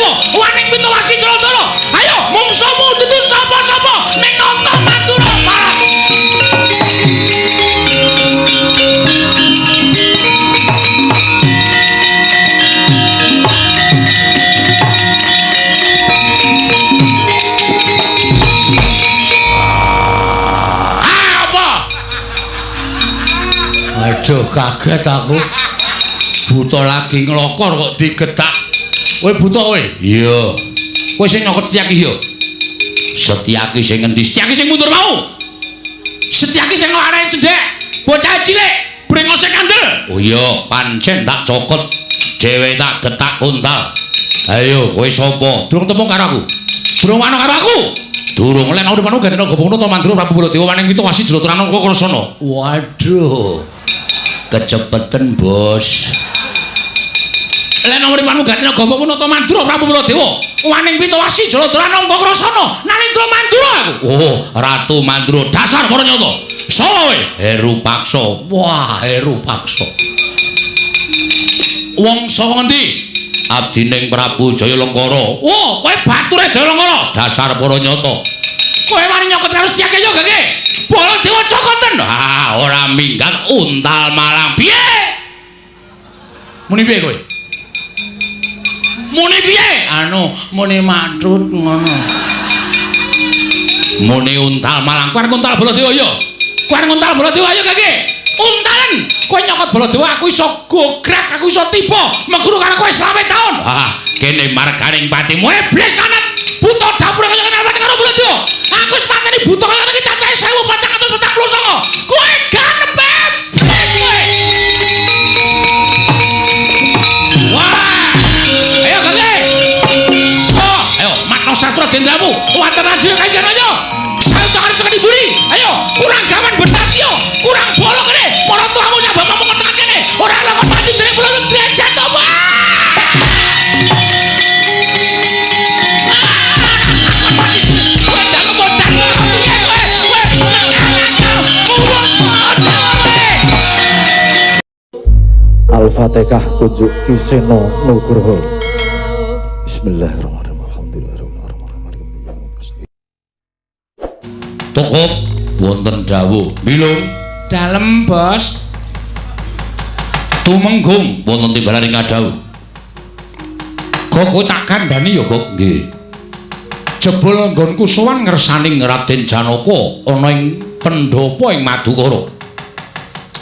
Baladewa waning Pitawasi Jratara. Ayo mungsuhmu dudu sapa-sapa ning nonton Mandura. Aduh kaget aku. Buta lagi nglokor kok digetak. Kowe buta kowe? Iya. Kowe sing nyokot Setyaki ya? Setyaki sing ngendi? Setyaki sing mundur mau. Setyaki sing larane cendhek. Bocah cilik, brengose kandel. Oh iya, pancen tak cokot. Dhewe tak getak kuntal. Ayo, kowe sapa? Durung temu karo aku. Durung wano karo aku. Durung lek urip-urip gadene gobongno to Mandura Prabu Baladewa waning Pitawasi Jratara kok krasana. Waduh. Kecepeten bos. Lek nomorimu gatine gopokmu nata Mandura Prabu Baladewa waning Pitawasi Jratara nampa krasana Nalendra Mandura aku. Oh, Ratu Mandura dasar para nyata. Sapa kowe? Heru Paksa. Wah, Heru Paksa. Wong saka ngendi? Abdining Prabu Jayalengkara. Oh, kowe bature Jayalengkara. Dasar para nyata. Kowe wani nyokot karo Setyaki yo gage? Baladewa cokoten. Ah, ora minggat untal malang piye? Muni piye kowe? Muni piye? Anu, muni matut ngono. Muni untal malang. Kowe untal Baladewa yo. Kowe untal Baladewa yo gage? Untalen. Kowe nyokot Baladewa aku iso gograk, aku iso tiba. Meguru karo kowe selama tahun. Ah, kene marganing patimu iblis kanat. Buta dapur kaya ngene karo Baladewa. Aku wis pateni buta kaya ngene cacahe 1449. Kowe ganep kowe. Wah! Ayo gage. Oh, ayo makna sastra jendramu. Wonten radio kajian ayo. Saya tak harus sekali buri. Ayo, kurang gaman bertatio, kurang bolong kene. Para tuamu nyabak mau tekan kene. Ora lakon mati dening kula derajat to, Pak. Al-Fatihah kunjuk Kiseno Nugroho. Bismillahirrahmanirrahim. Alhamdulillahirrahmanirrahim. Cukup wonten dawuh. Bilung dalem, Bos. Tumenggung wonten timbalaning kadhawuh. Kok tak kandhani ya, Kok? Nggih. Jebul nggonku sowan ngersaning Raden Janaka ana ing pendhapa ing Madukara.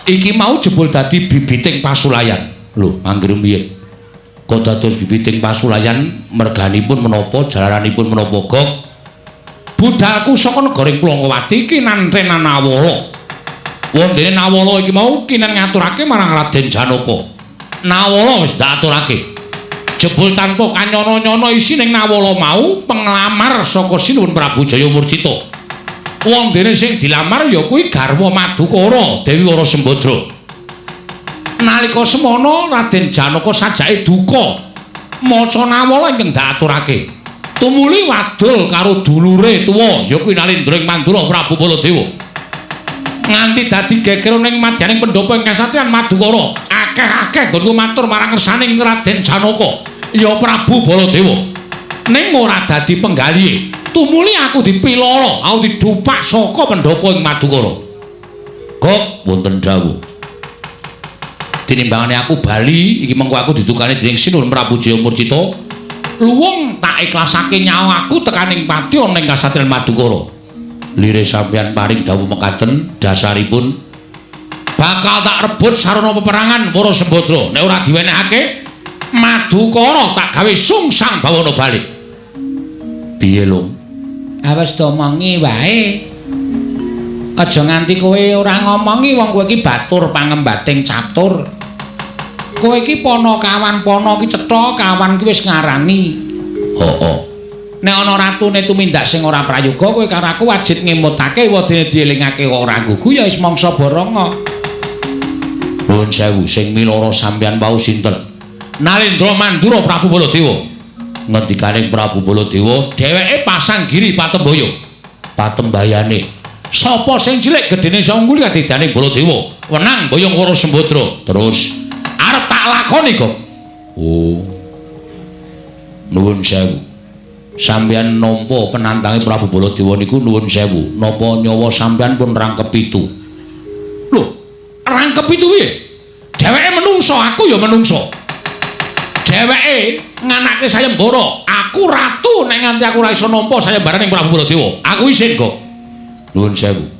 Iki mau jebul dadi bibiting pasulayan. Lho, anggere mbiyen. Kok dados bibiting pasulayan merganipun menapa, jalaranipun menapa, Gok? Budhalku saka negaring Plangawati iki nantrenan Nawala. Wondene Nawala iki mau kinen ngaturake marang Raden Janaka. Nawala wis diaturake. Jebul tanpa kanyana-nyana isining Nawala mau penglamar saka Sinuwun Prabu Jayamurcita. Wong dene sing dilamar ya kuwi garwa Madukara Dewi Wara Sembadra. Nalika semana Raden Janaka sajake duka maca Nawala ingkang diaturake. Tumuli wadul karo dulure tuwa ya kuwi Nalendra Mandura Prabu Baladewa. Nganti dadi geger ning madyaning pendhapa ing kasatriyan Madukara. Akeh-akeh nggonku matur marang kersaning Raden Janaka ya Prabu Baladewa. Ning ora dadi penggalihe. Tumuli aku dipiloro, aku didupak saka pendhapa ing Madukara. Kok wonten dawuh. Tinimbangane aku bali, iki mengko aku ditukani dening Sinuwun Prabu Jayamurcita. Luwung tak ikhlasake nyawa aku tekaning pati ana ing kasatriyan Madukara. Lire sampeyan paring dawuh mekaten, dasaripun bakal tak rebut sarana peperangan para Sembadra. Nek ora diwenehake, Madukara tak gawe sungsang bawana balik. Piye, Lung? Awes domongi wae. Aja nganti kowe ora ngomongi wong kowe iki batur pangembating catur. Kowe iki pono kawan pono iki cetha kawan ki wis ngarani. Hooh. Nek ana ratune tumindak sing ora prayoga kowe karo aku wajib ngemutake wadene dielingake ora gugu ya wis mangsa boronga. Nuwun sewu sing miloro sampeyan wau sinten? Nalendra Mandura Prabu Baladewa. Ngendikaning Prabu Baladewa dheweke pasang giri Patembaya. Patembayane sapa sing cilik gedene sangguli kadidane Baladewa wenang boyong Wara Sembadra. Terus arep tak lakoni kok. Oh, Nuwun sewu. Sampeyan nampa penantange Prabu Baladewa niku nuwun sewu. Napa nyawa sampeyan pun rangkep pitu? Lho, rangkep pitu piye? Dheweke menungso, aku ya menungso. Dheweke nganake sayembara, aku ratu nek nganti aku ora iso nampa sayembara ning Prabu Baladewa. Aku isin kok. Nuwun sewu.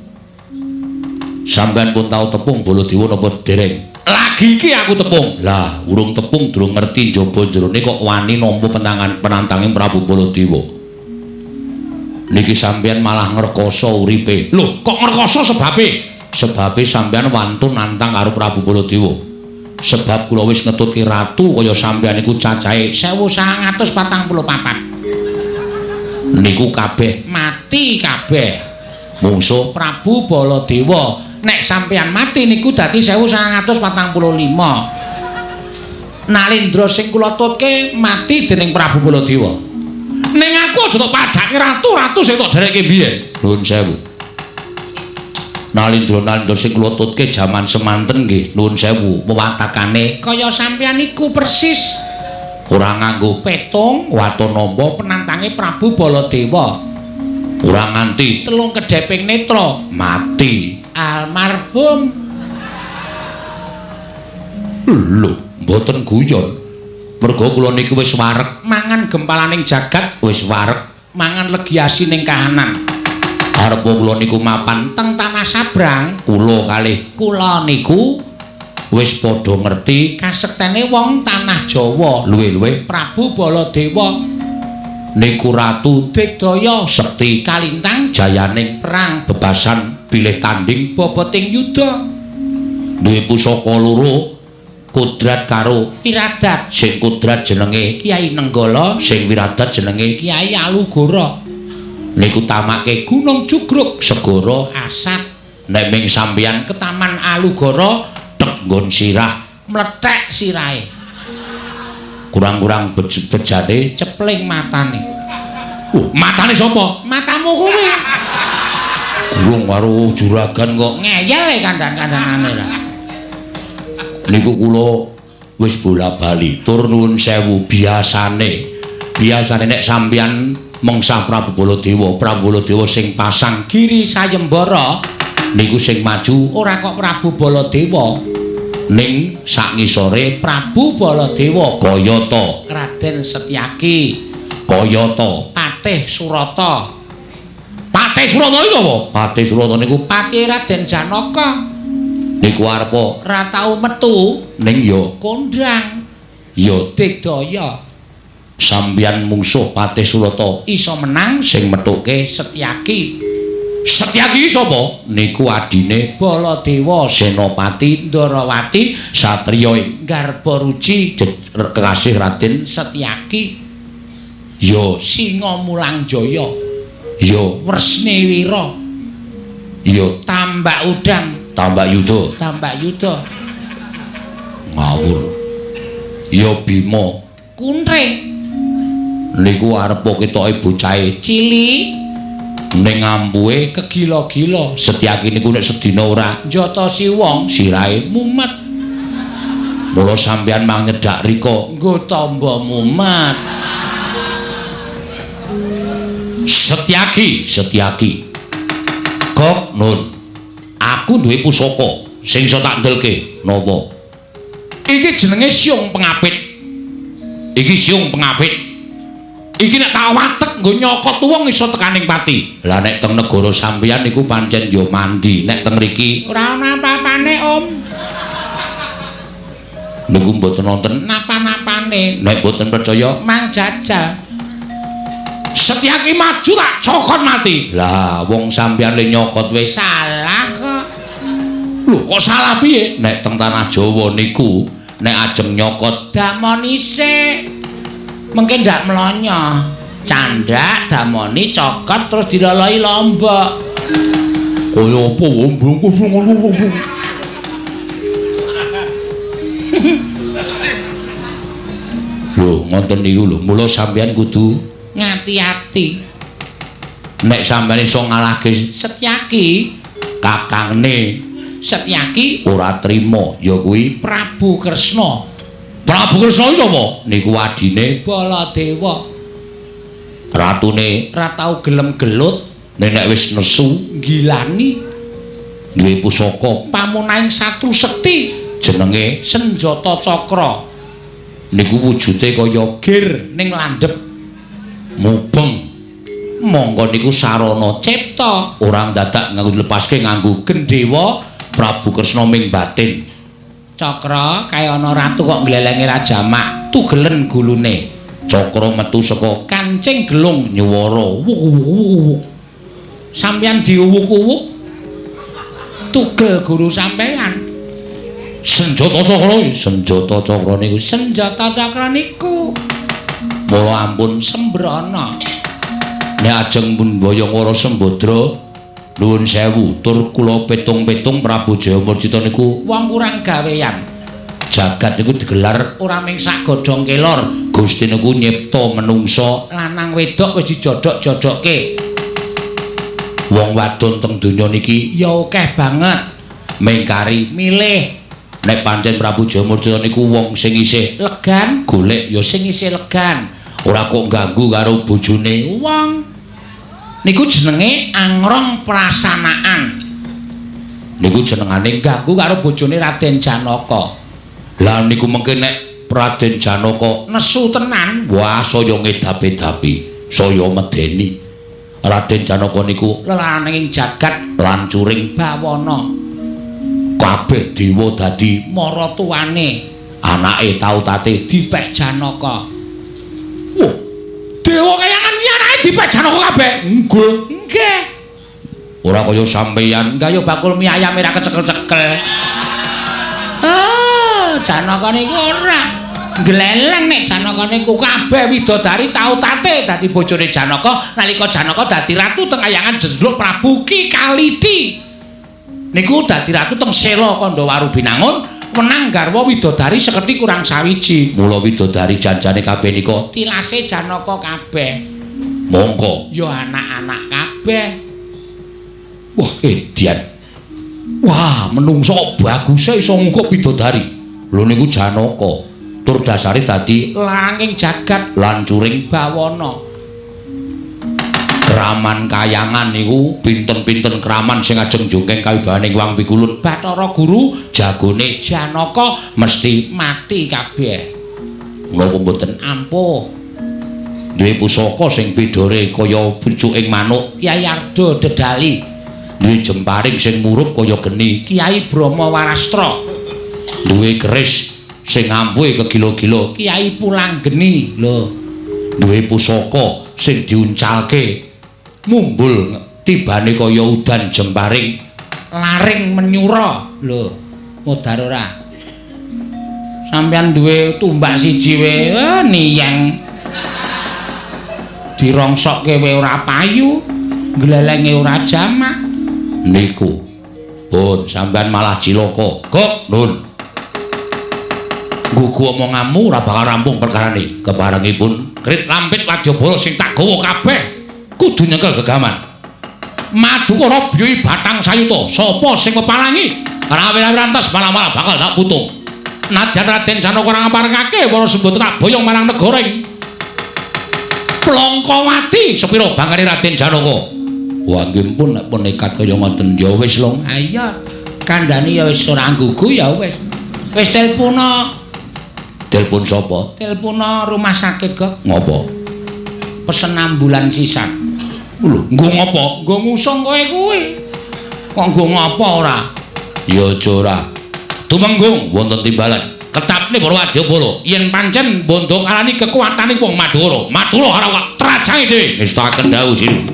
Sampeyan pun tau tepung Baladewa napa dereng? Lagi iki aku tepung. Lah, urung tepung durung ngerti njaba jerone kok wani nampa penantanging Prabu Baladewa. Niki sampeyan malah ngrekoso uripe. Lho, kok ngrekoso sebabe? Sebabe sampeyan wantun nantang karo Prabu Baladewa. Sebab kula wis ngetutke ratu kaya sampeyan iku cacahe 1944. Niku kabeh mati kabeh. Mungsuh Prabu Baladewa. Nek sampeyan mati niku dadi 1945. Nalindra sing kula tutke mati dening Prabu Baladewa. Ning aku aja tok padhake ratu sing tok dereke biyen. Nuwun sewu. Nalindra sing kula tutke jaman semanten nggih nuwun sewu wewatakane kaya sampeyan iku persis. Ora nganggo petung waton nampa penantange Prabu Baladewa. Ora nganti telung kedheping netra mati. Almarhum. Lho, mboten guyon. Merga kula niki wis wareg mangan gempalaning jagat, wis wareg mangan legiasi ning kahanan. Arep kula niku mapan teng tanah sabrang, kula niku wis padha ngerti kasektene wong tanah Jawa, luwih-luwih Prabu Baladewa niku ratu digdaya sekti kalintang jayaning perang bebasan bilih tanding boboting yuda. Duwe pusaka loro, Kudrat karo Wiradat. Sing Kudrat jenenge Kyai Nenggala, sing Wiradat jenenge Kyai Alugara. Niku tamake Gunung Jugruk, segara asat. Nek ming sampeyan ke Taman Alugara, tek nggon sirah, mlethek sirahe. Kurang-kurang bejane cepling matane. Matane sapa? Matamu kuwi. Gulung karo juragan kok ngeyel kandhan-kandhane ra. Niku kula wis bola-bali tur nuwun sewu biasane nek sampeyan mengsah Prabu Baladewa sing pasang giri sayembara niku sing maju ora kok Prabu Baladewa ning sak ngisore Prabu Baladewa Gayata Raden Setyaki Gayata Patih Surata. Patih Surata iku apa? Patih Surata niku patih Raden Janaka. Niku arep ora tau metu ning ya kondhang. Ya digdaya. Sampeyan mungsuh Patih Surata iso menang sing metuke Setyaki. Setyaki sapa? Niku adine Baladewa Senopati Ndarawati satriya ing Garbaruci kekasih Raden Setyaki. Ya Singa Mulangjaya. Ya Wresniwira. Ya Tambak Udang, Tambak Yuda. Ngawur. Ya Bima Kuntring. Niku arep ketoke bocahe cilik ning ampuhe kegila-gila. Setyaki niku nek sedina ora njotosi wong sirahe mumet. Mula sampeyan mangedak rika nggo tamba mumet. Setyaki. Kok nun. Aku duwe pusaka sing iso tak ndelke. Napa? Iki jenenge siung pengapit. Iki nek tak watek nggo nyokot wong iso tekaning pati. Lah nek teng negara sampeyan niku pancen ya mandi. Nek teng mriki ora ana apa-apane, Om. Niku mboten wonten napa-napane. Nek mboten percaya mang jajal. Setyaki maju tak cokot mati. Lah wong sampeyan le nyokot wis salah kok. Lho kok salah piye? Nek teng tanah Jawa niku nek ajeng nyokot damoni sik. Mengke ndak mlonyo. Candak damoni cokot terus diloloi lombok. Kaya apa wong bungku ngono. Lho ngoten niku lho. Mula sampeyan kudu ngati-ati. Nek sampeyan iso ngalahke Setyaki, kakangne Setyaki ora trima ya kuwi Prabu Kresna. Prabu Kresna sapa? Niku adine Baladewa. Ratune ra tau gelem gelut nek wis nesu ngilani. Duwe pusaka pamunahing satru sekti jenenge Senjata Cakra. Niku wujude kaya gir ning landhep mubeng. Monggo niku sarana cipta ora dadak nganggo dilepaske nganggo gendhewa Prabu Kresna ming batin. Cakra kaya ana ratu kok nglelengi Raja Mak tugelen gulune. Cakra metu saka kancing gelung nyuwara. Sampeyan diuwuk-uwuk tugel guru sampeyan. Senjata Cakra niku senjata cakra niku. Mula ampun sembrana. Nek ajeng pun boyong wara Sembadra nuwun sewu tur kula petung-petung Prabu Jayamurcita niku wong kurang gaweyan. Jagat niku digelar ora ming sak godhong kelor. Gusti niku nyipta menungsa lanang wedok wis dijodhok-jodhokke. Wong wadon teng donya niki ya akeh banget. Mengkari milih nek pancen Prabu Jayamurcita niku wong sing isih legan, golek ya sing isih legan. Ora kok ganggu karo bojone wong. Niku jenenge angrong prasanaan. Niku jenengane ganggu karo bojone Raden Janaka. Lah niku mengke nek Raden Janaka nesu tenan, wah saya ngedap-edapi, saya medeni. Raden Janaka niku lelaning jagat lan curing bawana. Kabeh dewa dadi maratuwane. Anake Tautate dipek Janaka. Wah, dewa kayangan iki anake dipek Janaka kabeh. Nggih. Ora kaya sampeyan, kaya bakul mie ayam ora kecekel-cekel. Janaka niku ora gleleng nek Janaka niku kabeh widodari Tautate dadi bojone Janaka nalika Janaka dadi ratu teng kayangan Jendruk Prabu Ki Kalidi. Niku dadi ratu teng Sela Kandawaru Binangun menang garwa widodari seketi kurang sawiji. Mula widodari janjane kabeh nika tilase Janaka kabeh. Monggo ya anak-anak kabeh. Wah, edian. Wah, menungso baguse iso ngukup widodari. Lho niku Janaka. Tur dasare dadi langing jagat lan curing bawana. Kraman kayangan niku pinten-pinten kraman sing ajeng jongkeng kawibawaning Wang Pikulun. Bathara Guru jagone Janaka mesti mati kabeh. Mula mboten ampuh. Duwe pusaka sing bedore kaya pucuking manuk Kyai Arda Dedali. Duwe jemparing sing murup kaya geni Kyai Brahma Warastra. Duwe keris sing ampuhe kegilo-gilo Kyai Pulanggeni. Lho, duwe pusaka sing diuncalke mumbul tibane kaya udan jemparing laring menyura. Lho, modar ora? Sampeyan duwe tumbak siji wae niyang dirongsokke wae ora payu, glelenge ora jamak. Niku pun sampeyan malah cilaka. Kok nun gugu omonganmu ora bakal rampung perkarane. Kebarengipun krit lampit wadyabala sing tak gawa kabeh kudu nyekel gegaman. Madukara Biyui Batang Sayuta, sapa sing mepalangi? Rawi-rawi rantes malah-malah bakal tak putung. Nadyan Raden Janaka ora ngaparengake para sembata tak boyong marang negara ing Plongkowati sepira bangane Raden Janaka. Wah nggih pun nek pun nekat kaya ngoten ya wis lho. Ha iya, kandhani ya wis ora nggugu ya wis. Wis telpona. Telepon sapa? Telepona rumah sakit kok. Ngopo? Pesen ambulan sisan. Lho, nggo ngopo? Nggo ngusung kowe kuwi. Kok nggo ngopo ora? Ya aja ora. Tumenggung wonten timbalan. Ketapne para wadyabala yen pancen bondo kalani kekuwatane wong Madura. Madura ora kok trajange dhewe. Wis tak kendhau sira.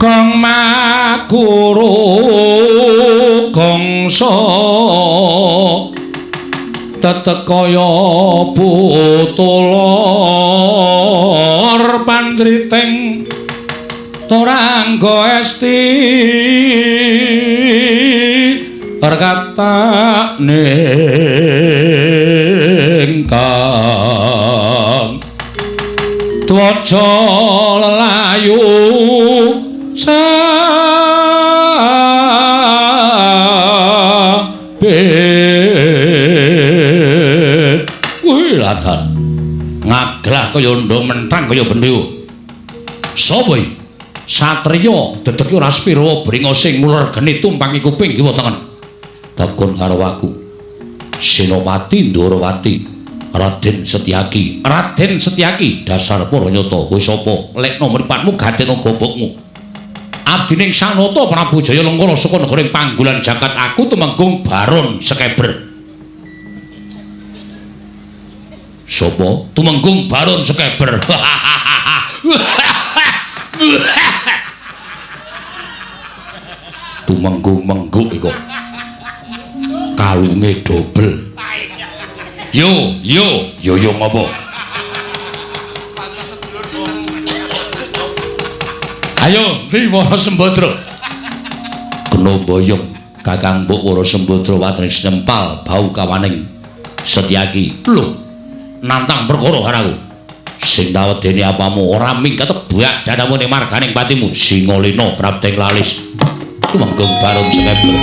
Gong maguru gongso tetekaya putulor pantriting torangga esti perkata ningkang twaca lelayu sabet wih ladan ngaglah kaya ndong mentang kaya bendhewa sapa iki satriya dedek ora spira bringa sing muler geni tumpangi kuping kiwa tengen takon karo aku Senopati Ndorowati Raden Setyaki dasar para nyata kowe sapa lekna mripatmu gatena gobokmu abdining Sanata Prabu Jaya Lengkara saka negaring Panggulan Jagat aku Tumenggung Baron Sekeber sapa Tumenggung Baron Sekeber Tumenggung-mengguk iku kalunge dobel yo ngopo ayo ndi Wara Sembadra kena boyong Kakang Mbok Wara Sembadra watene sinempal bau kawaning Setyaki lho nantang perkara karo aku sing tawedeni apamu ora minggat buak dadamu ning marganing patimu Singalena Prapteng Lalis Tumenggung Baron Sekeber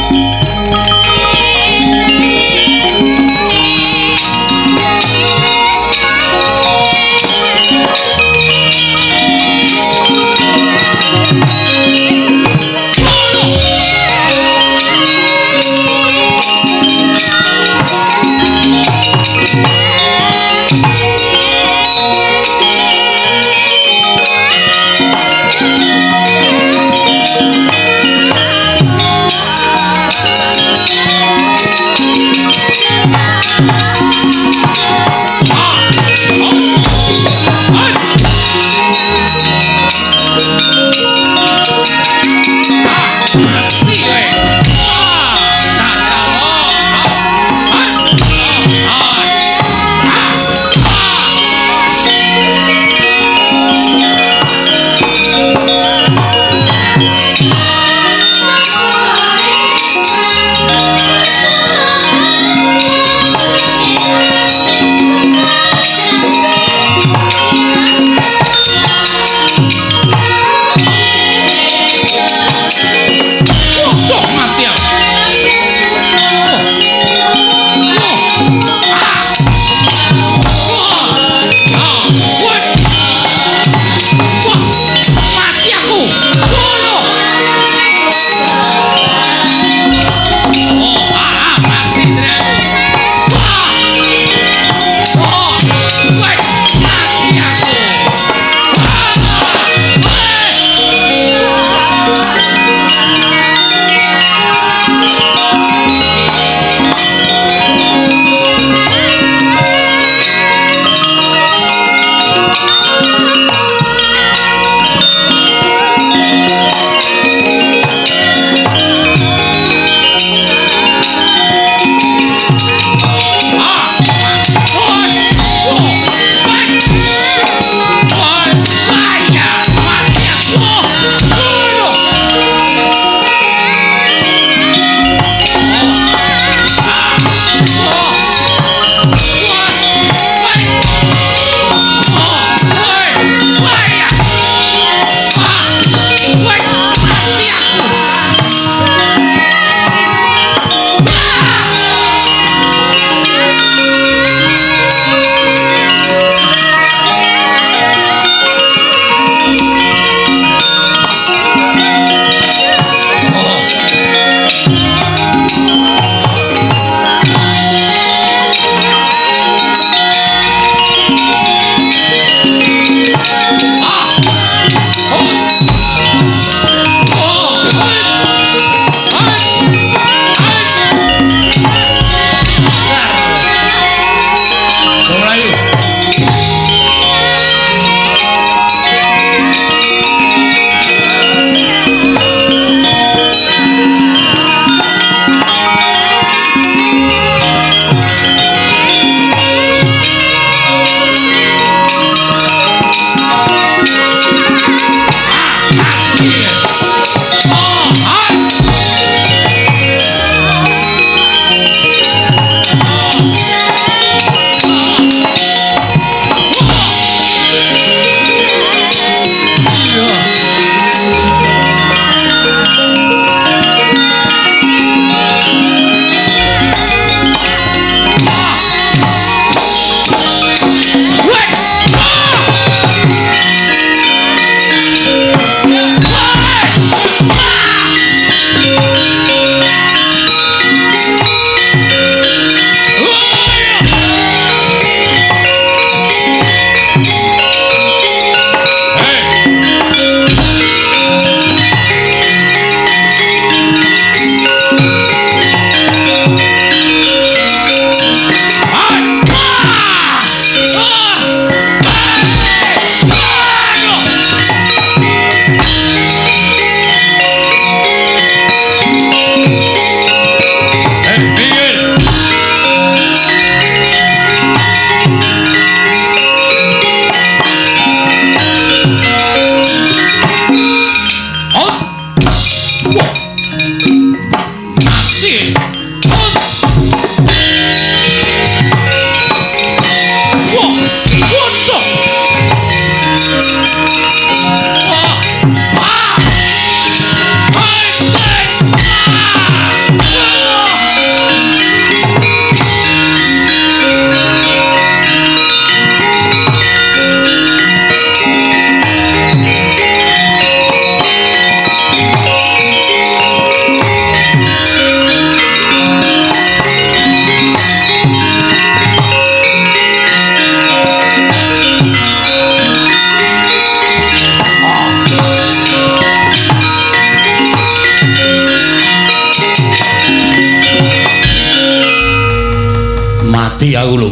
Mati aku lho.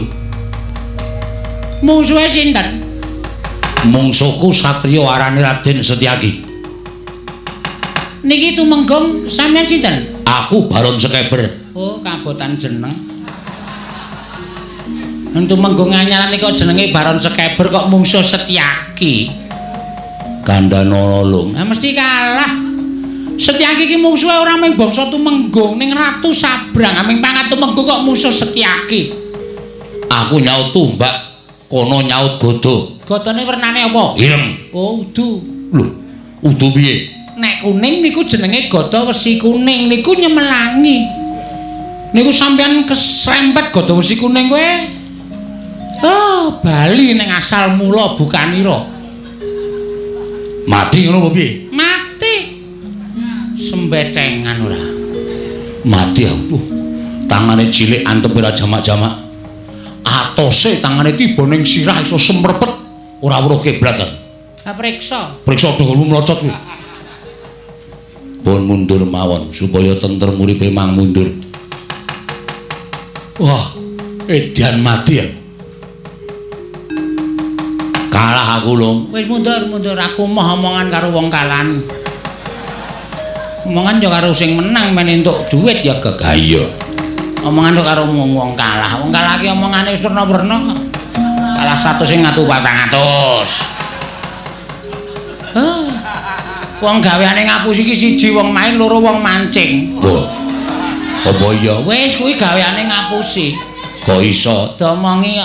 Mungsuhe sinten? Mungsuhku satriya arane Raden Setyaki. Niki tumenggong sampeyan sinten? Aku Baron Sekeber. Oh, kabotan jeneng. Entu menggong anyaran kok jenenge Baron Sekeber kok mungsuh Setyaki. Kandhana lung. Nah, mesti kalah. Setyaki iki mungsuhe ora mung bangsa Tumenggung ning Ratu Sabrang, aming pangat Tumenggung kok musuh Setyaki. Aku nyaut tumbak, kono nyaut godo. Godone wernane apa? Ireng. Oh, udu. Lho, udu piye? Nek kuning niku jenenge gada wesi kuning niku nyemelangi. Niku sampeyan kesrempet gada wesi kuning kowe. Oh, bali ning asal mula bukanira. Mati ngono apa piye? Mati. Sembetengan ora. Mati aku. Tangane cilik antep ora jamak-jamak. Atose tangane tiba ning sirah iso semrepet ora weruh kiblat. Ta priksa. Priksa dongolmu mlocot kuwi. Pun mundur mawon supaya tentrem uripe mang mundur. Wah, edan mati aku. Kalah aku lho. Wis mundur aku moh omongan karo wong kalan. Omongan yo karo sing menang men entuk dhuwit ya gek. Ha iya. Omongan kok karo wong kalah. Wong kalah ki omongane wis werna-werna. Kalah 100 sing ngatu 400. Wong gaweane ngapusi iki siji wong main, loro wong mancing. Wah. Apa iya? Wis kuwi gaweane ngapusi. Kok iso? Diomongi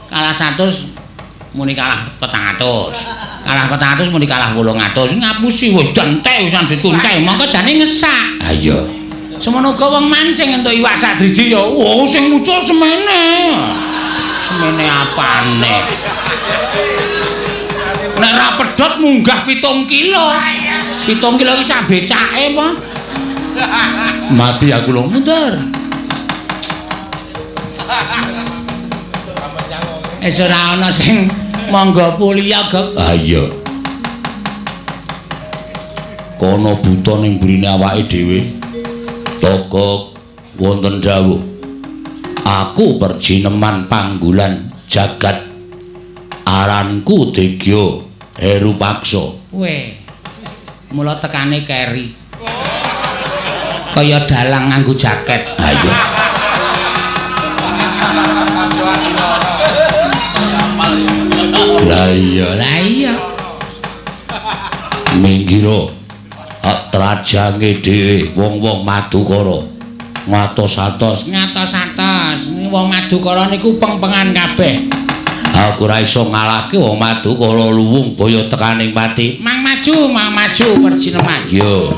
kalah 100 muni kalah 400. Kalah 400 muni kalah 800. Ngapusi wis dentek wisan dituntek, mongko jane ngesak. Ha iya. Semono uga wong mancing entuk iwak sak driji ya. Oh, sing muncul semene. Semene apane? Nek ra pedhot munggah 7 kilo. 7 kilo iki sak becake apa? Mati aku lho. Mundur. Ora ana sing mangga pulia gek. Ha iya. Kono buta ning mbrine awake dhewe. Togok wonten dawuh. Aku perjineman panggulan jagat. Aranku Degya Heru Paksa. Weh. Mula tekane keri. Kaya dalang nganggo jaket. Ha iya. Lah iya. Minggiro trajange dhewe wong-wong Madukara ngatos-atos Wong Madukara niku peng-pengan kabeh. aku ora iso ngalahke wong Madukara luwung baya tekaning pati. Mang maju perjineman. Yo.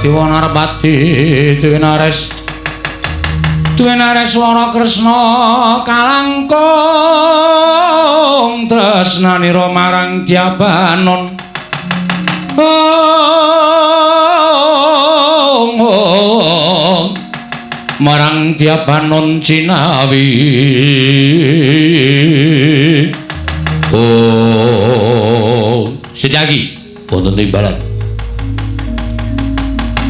Dewa Narpati duwe nares swara Kresna kalangkung tresnanira marang Dyabanon. marang Diapanon Cinawi. Oh, Setyaki wonten timbalan.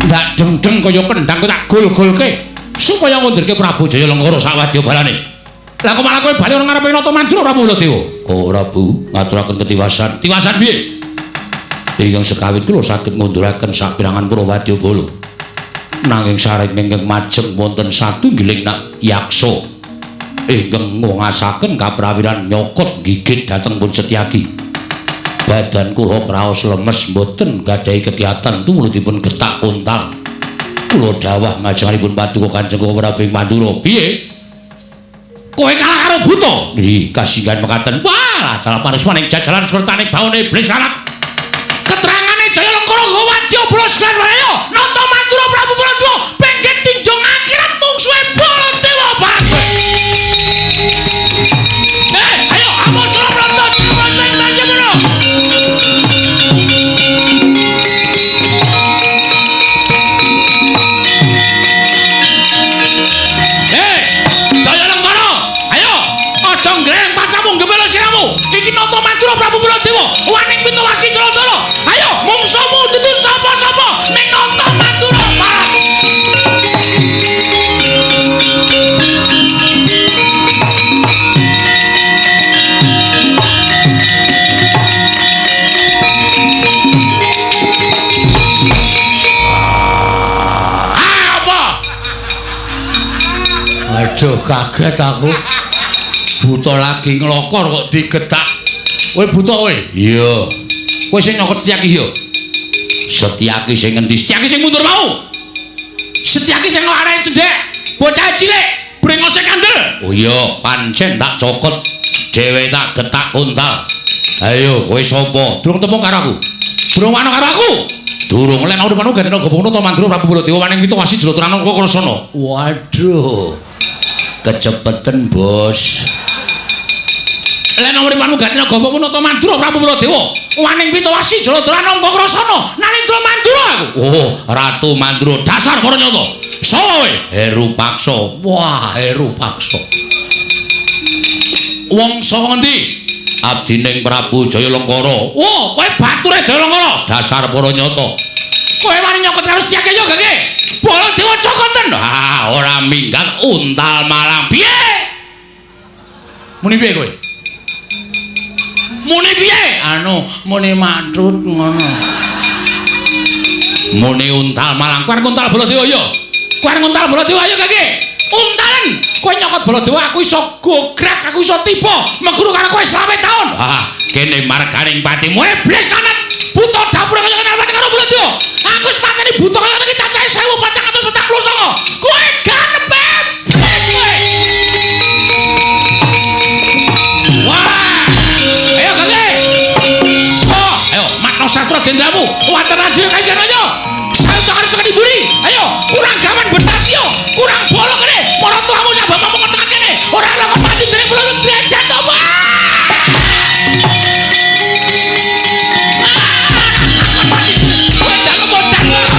Ndak deng-deng kaya kendhang kok tak gol-golke supaya ngundurke Prabu Jayalenggara sak wadyabalane. Lah kok malah kowe bali ora ngarepe Nata Mandura Prabu Baladewa? Oh, Prabu, ngaturaken ketiwasan. Tiwasan piye? Ingkang sekawit kula saged ngunduraken sapirangan para wadyabala. Nanging sareng ingkang majeng wonten satunggiling yaksa ingkang ngungasaken kaprawiran nyokot gigit dhateng pun Setyaki. Badan kula kraos lemes mboten gadhahi kegiatan tumuludipun getak kontal. Kula dawah ngajenganipun paduka Kanjeng Prabu Mandura. Piye? Kowe kalah karo buta? Nggih, kasinggan mekaten. Wah, dalam paris maning jajalan sultane baone iblis anak. Keterangane Jayalenggara nggo wadyabala sekalian ayo Nata Mandura Prabu Baladewa pengen tinjong akhirat mungsuhe Baladewa Pak. Ayo amun celok nonton sing banjur ngono. Jayalenggara, ayo aja ngreng pacamu gembala siramu. Iki Nata Mandura Prabu Baladewa waning Pitawasi Jaladara. Ayo mungsuhmu dudu sapa-sapa ning Nata Mandura Pak. Aduh, kaget aku. Buta lagi nglokor kok digetak. Kowe buta kowe? Iya. Kowe sing nyokot Setyaki ya? Setyaki sing ngendi? Setyaki sing mundur mau. Setyaki sing nang arek cendhek. Bocah cilik, brengose kandel. Oh iya, pancen tak cokot. Dhewe tak getak kontal. Ayo, kowe sapa? Durung temu karo aku. Durung wano karo aku. Durung lek urip anu gandeng gobong Nata Mandura Prabu Baladewa waning Pitawasi Jaladara nang Krasana. Waduh. Kecepeten, Bos. Lek urip anu gandeng gobong Nata Mandura Prabu Baladewa waning Pitawasi Jaladara nang Krasana Nalindra Mandura aku. Oh, Ratu Mandura dasar para nyata. Sapa kowe? Heru Paksa. Wah, Heru Paksa. Wong saka ngendi? Abdining Prabu Jayalenggara. Oh, kowe bature Jayalenggara. Dasar para nyata. Kowe wani nyokot karo Setyaki yo, Gage. Baladewa cokoten. Ah, ora minggat untal malang. Piye? Muni piye kowe? Muni piye? Anu, muni matut ngono. Muni untal malang. Kowe untal Baladewa yo. Kowe untal Baladewa yo, Gage. Untalan. Kowe nyokot Baladewa aku iso gograk, aku iso tiba meguru karo kowe selama tahun. Ah, kene marganing patimu iblis kanat. Buta dapur kaya ngene karo Baladewa. Aku wis pateni buta kaya ngene cacahe 1449. Kowe ganepe. Wah. Ayo Gage. Oh, ayo makna sastra jendramu. Wonten radio kajian ayo. Saya tak harus diburi. Ayo, kurang gaman bertatio, kurang bolong kene. Para tuamu sak bapakmu tekan kene. Ora lakon mati dening kula derajat to, Pak. Kowe jangan modal.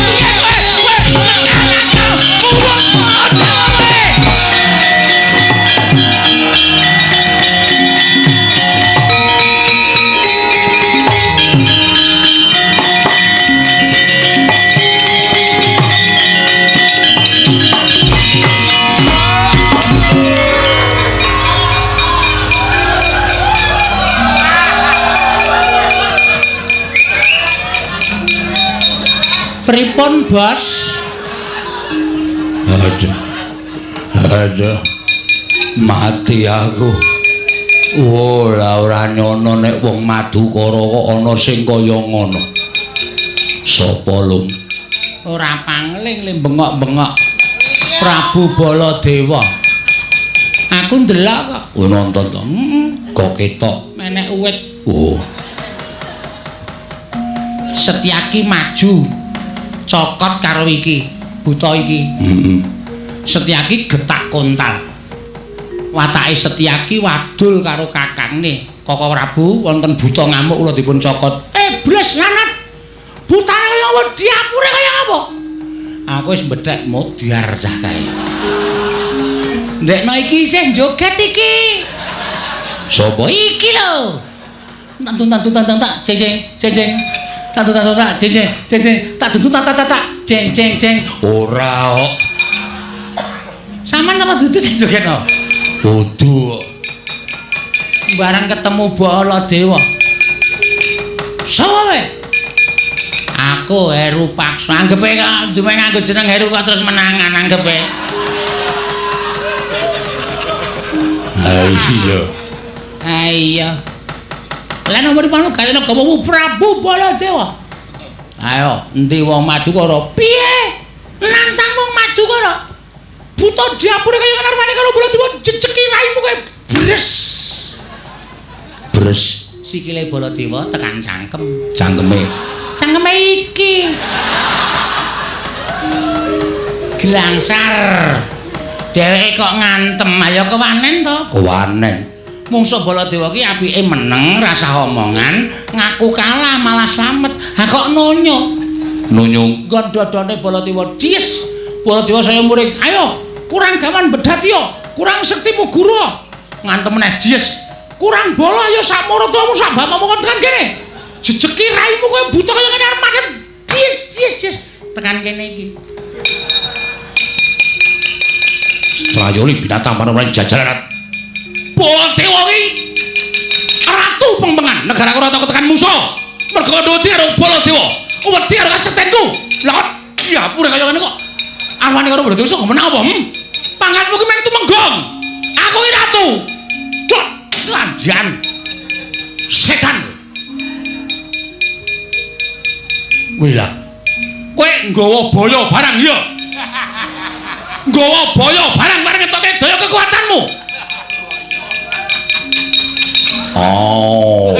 Pripun, Bos? Aduh. Mati aku. Ora nyono nek wong Madukara kok ana sing kaya ngono. Sapa lum? Ora pangling le bengok-bengok. Prabu Baladewa. Aku ndelok kok. Oh nonton to. Kok ketok. Menek uwit. Oh. Setyaki maju. Cokot karo iki, buta iki. Setyaki getak kontal. Watake Setyaki wadul karo kakangne. Koko Prabu wonten buta ngamuk kula dipun cokot. Iblis lanat. Butane kaya wedi apure kaya apa? Aku wis mbethek modiar cah kae. Ndekno iki isih joget iki. Sopo Iki lho. Tantu tak jeng. Tantu tak jeng. Tak dudu tak jeng. ora kok. Saman apa dudu sing jogetno? Dudu. Barang ketemu Baladewa. Sapa kowe? Aku Heru Paksa. Anggepe kok duwe nganggo jeneng Heru kok terus menangan anggepe. Iya. Lah nomor panu galene gawamu Prabu Baladewa. Ayo, endi wong Madukara? Piye? Nantang wong Madukara. Buta diapure kaya ngarepane karo Baladewa jejeki raimu kowe bres. Bres Sikile Baladewa tekan cangkem. cangkeme Iki. Glangsar. Dheweke kok ngantem, ayo kewanen to. kewanen Mungsuh Baladewa ki apike meneng, rasa omongan, ngaku kalah malah slamet. Ha kok nonyo. Nggon dodone Baladewa dies. Baladewa saya murid. Ayo, kurang gaman bedat yo. Kurang sektimu guru. Ngantem meneh dies. Kurang bola ya sak maratamu sak bapakmu kon tekan kene. Jejeki raimu kowe buta kaya ngene arep madhep. Dies. Tekan kene iki. Strayoli binatang panemon jajaran Baladewa ki ratu pengpengan negara ora tau tekan musuh. Mergo wedi karo Baladewa. Wedi karo kasektenku. Lah kok diapure kaya ngene kok. Arwane karo Baladewa sok menang apa? Panganmu ki men tumenggong. Aku ki ratu. Cok, lanjan. Setan. wila Kowe nggawa boyo barang ya. Nggawa boyo barang bareng ngetoke daya kekuatanmu. oh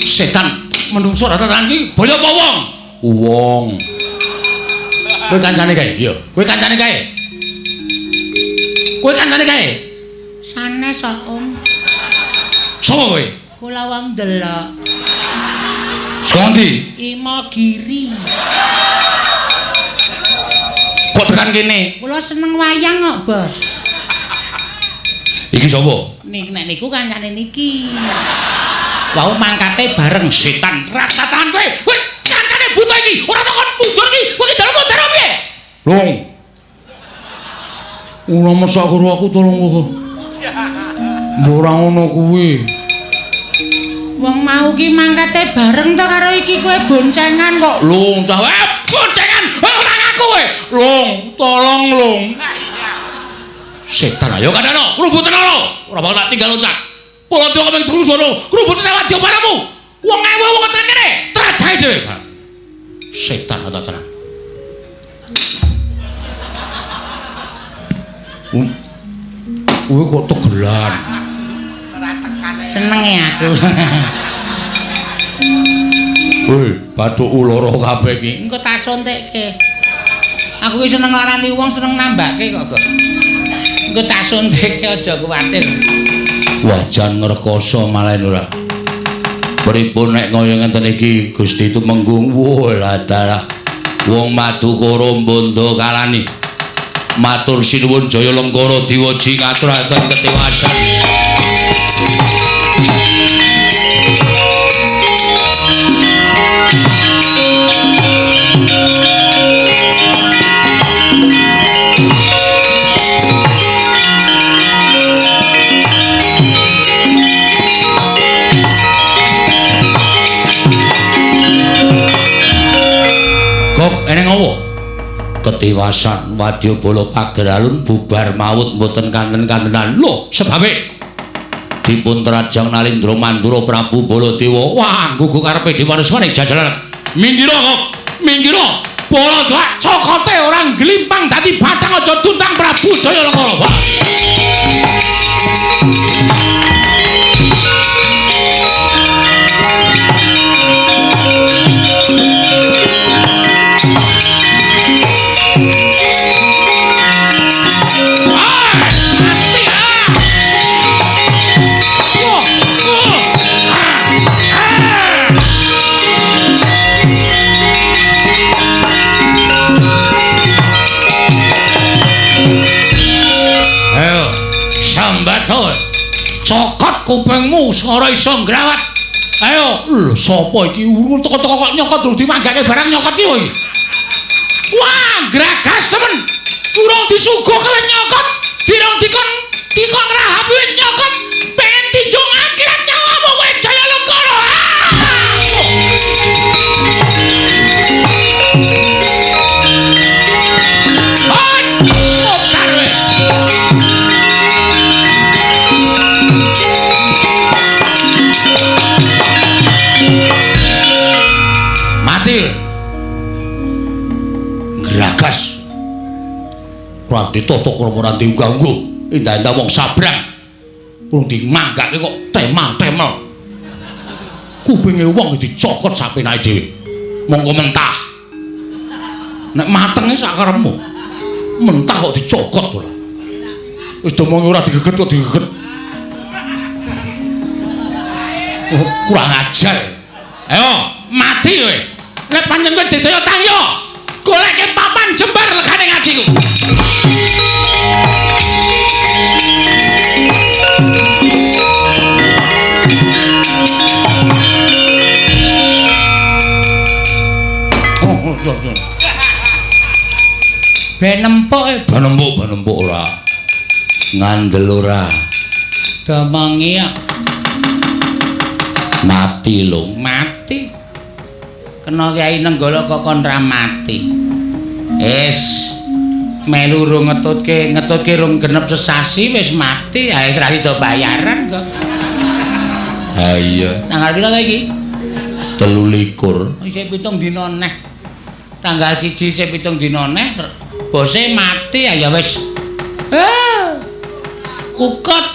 Setan menungso rata-rata iki boyo apa wong? wong Kowe kancane kae? iya Kowe kancane kae? Kowe kancane kae? Sanes kok, Om. Sopo kowe? Kula wong delok. saka ndi Imogiri. kok tekan kene Kula seneng wayang kok, Bos. iki sapa Nek niku kancane niki. Wau mangkate bareng setan. Rasa tangan kowe. Kowe kancane buta iki. Ora takon mundur iki. Kowe ki dalem mundur piye? Long ora mesak karo aku tolong kok ora ngono kuwi Wong mau ki mangkate bareng to karo iki kowe boncengan kok. Long cah Boncengan. Ora ngaku kowe. Long tolong Long Setan ayo kadano, kerubutan lo. Ora bakal tak tinggal loncat. Baladewa kemeng terus bono, kerubutan sama dia padamu. Wong ewe wong tekan kene, trajahe dhewe. Setan ata tenan. Kowe kok tegelan Seneng ya aku. Woi bathuk lara kabeh iki Engko tak sontekke. Aku ki seneng larani wong, seneng nambake kok, Gok. Engko tak sontekke aja kuwatir. wajan ngrekoso malah ora pripun nek kaya ngenten iki Gusti Tumenggung walah wong Madukara Bondo kalani matur sinuwun jaya lengkara diwaji ngaturaken ketewasan eneng apa? Ketiwasan Wadyabala Pageralun bubar maut mboten kanten-kantenan. Lho, sebabe dipun trajang Nalindra Mandura Prabu Baladewa. Wah, gugu karepe Dewareswaning jajalan. Minggira kok, minggira. Baladewa cokote ora nglimpang dadi bathang aja tuntang Prabu Jayalengkara. sambat to. Cokot kupingmu ora iso ngrawat. Ayo, lho sapa iki urung teko-teko kok nyokot durung dimanggake barang nyokot iki kowe. Wah, gragas temen. Durung disuguh kalian nyokot, durung dikon ngrahapi wit nyokot. Pengen tinjung akhirat nyawamu kowe Jaya Lengkara. Gragas ranti toto krama ranti unggah-ungguh indah-indah wong sabrang urung dimanggake kok temel-temel kupinge wong dicokot sapenake dhewe mongko mentah nek matenge sak karepmu mentah kok dicokot ora wis domong ora digeget kok digeget kurang ajar ayo mati kowe nek pancen kowe didaya tangyo goleke papan jembar legane ngajiku. Benempuk ora. Ngandel ora. Damangi mati lho, mati. Kena Kyai Nenggala kok kon ra mati. Melu rung ngetutke rung genep sesasi wis mati. Ha wis ra sida bayaran kok. Ha iya. Tanggal pira ta iki? 23. Isih 7 dina neh. Tanggal 1 isih 7 dina neh. Bose mati ya wis. Kukut.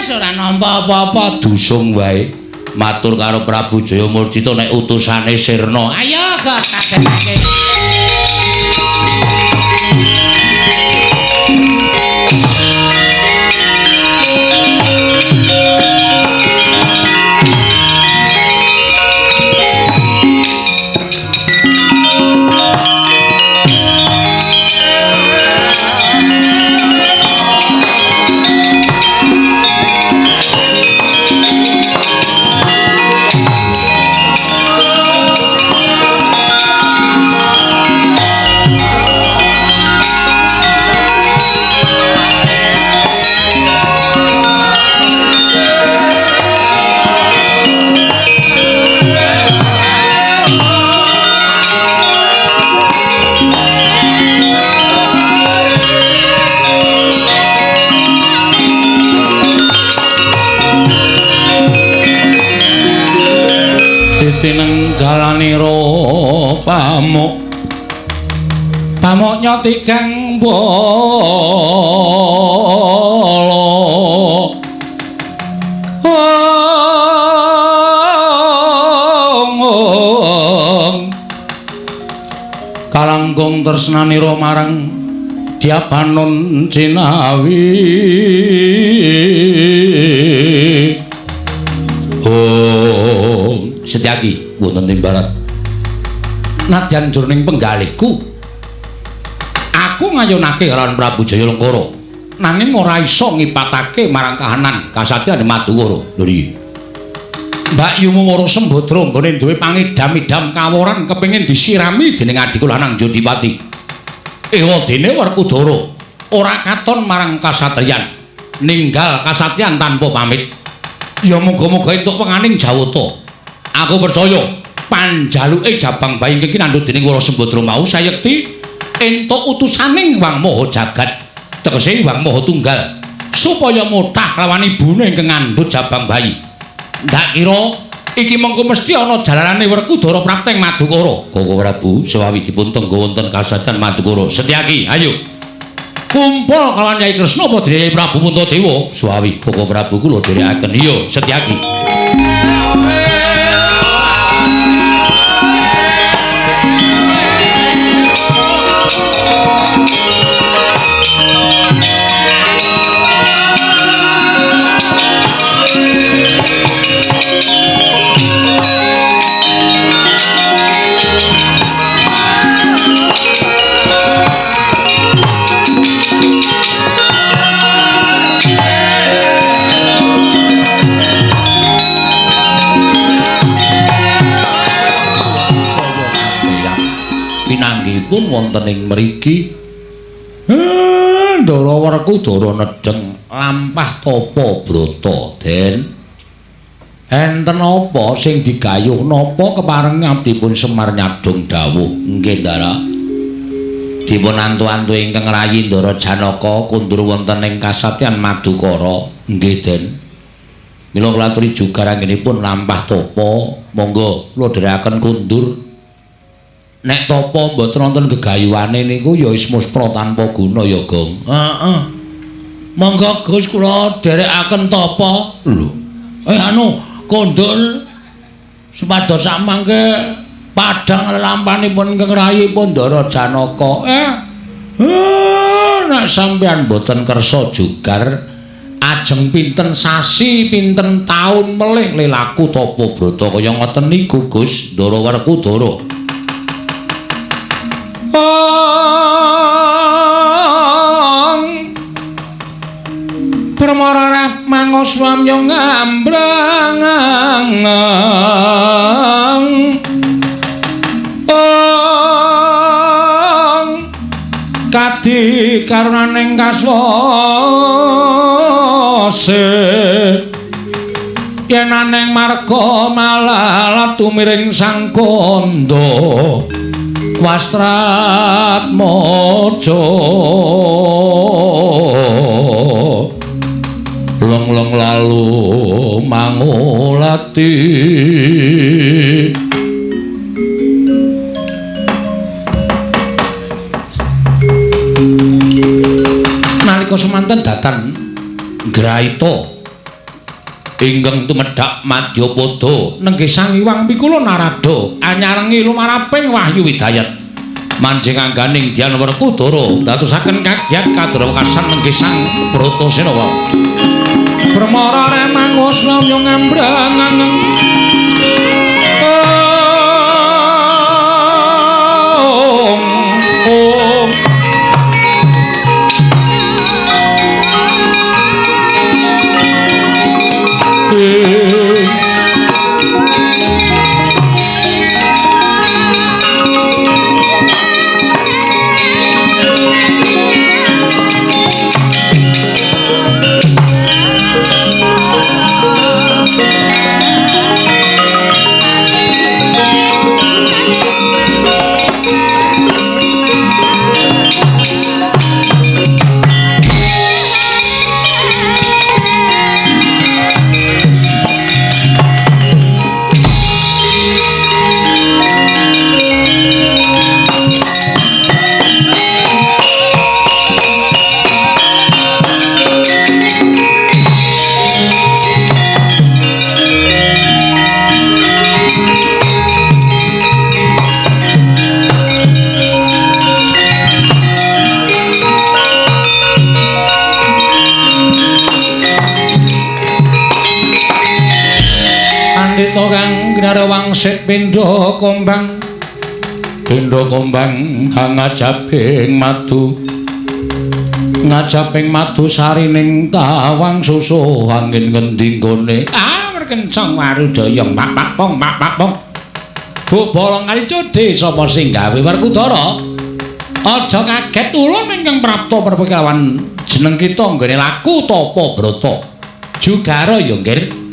Ora nampa apa-apa dusung wae. Matur karo Prabu Jaya Murcita nek utusane sirna. Ayo kok kagetake. Tinenggalanira pamuk nyoti kang bala kalangkung tresnanira marang Diapanon Cinawi Setyaki wonten timbalan nadyan jroning penggalihku aku ngayunake kelawan Prabu Jaya Lengkara nanging ora iso ngipatake marang kahanan kasatriyan Madukara lho iki Mbak Yumu Wara Sembadra nggone duwe pangidam-idam kaworan kepengin disirami dening adiku lanang Jodipati ewadene Werkudara ora katon marang kasatriyan ninggal kasatriyan tanpa pamit ya muga-muga entuk penganing jawata aku percaya panjaluke Jabang Bayi iki nandhut dening Wara Sembadra mau sayekti entuk utusaning Wang Maha Jagat tegese Wang Maha Tunggal supaya mutah kelawan ibune ingkang ngandhut Jabang Bayi. Ndak kira iki mengko mesti ana jalanane Werkudara prapteng Madukara. Koko Prabu sewawi dipun tenggo wonten kasatriyan Madukara. Setyaki, ayo. Kumpul kelawan Nyai Kresna padha Nyai Prabu Puntadewa. Sewawi Koko Prabu kula dherekaken. Iya, Setyaki. dipun wonten ing mriki. Ndara Werkudara nedheng lampah tapa brata, Den. Enten apa sing digayuh napa kepareng abdipun Semar nyadong dawuh? Nggih, Ndara. Dipun antu-antu ingkang rayi Ndara Janaka kundur wonten ing kasatyan Madukara. Nggih, Den. Mila kula aturi juga anggenipun lampah tapa, monggo kula dherekaken kundur. Nek tapa mboten wonten gegayuhane niku ya ismuspra tanpa guna ya, Gong. Heeh. Monggo Gus kula dherekaken tapa. Lho. Anu kondul supados samangke padhang lampahipun ingkang rayipun Ndara Janaka. Nek sampeyan mboten kersa jugar ajeng pinten sasi pinten taun melih lelaku tapa brata kaya ngoten niku Gus Ndara Werkudara. Pramara mangoswamya ngambrang kadi karunaning kaswase yen aneng marga malah tumiring sang kandha Wastrat Mojo long lalu mangulati nalika semanten datan Graita ingkang tumedhak Madyapada nenggih Sang Hyang Pikula Narada anyarengi lumaraping Wahyu Widayat manjing angganing Dyan Werkudara ndadosaken kagiat kadrawekasan nenggih Sang Bratasena Pramara mangoswamya ngambrang kang grawangsit pindha kombang ngajaping madu sarining tawang susuh angin ngendi nggone merkencang warudaya mak pong Bu bolong kali codhe sapa sing gawe Werkudara aja kaget ulun ingkang prapta perpekawan jeneng kita nggone laku tapa brata jugara ya nggih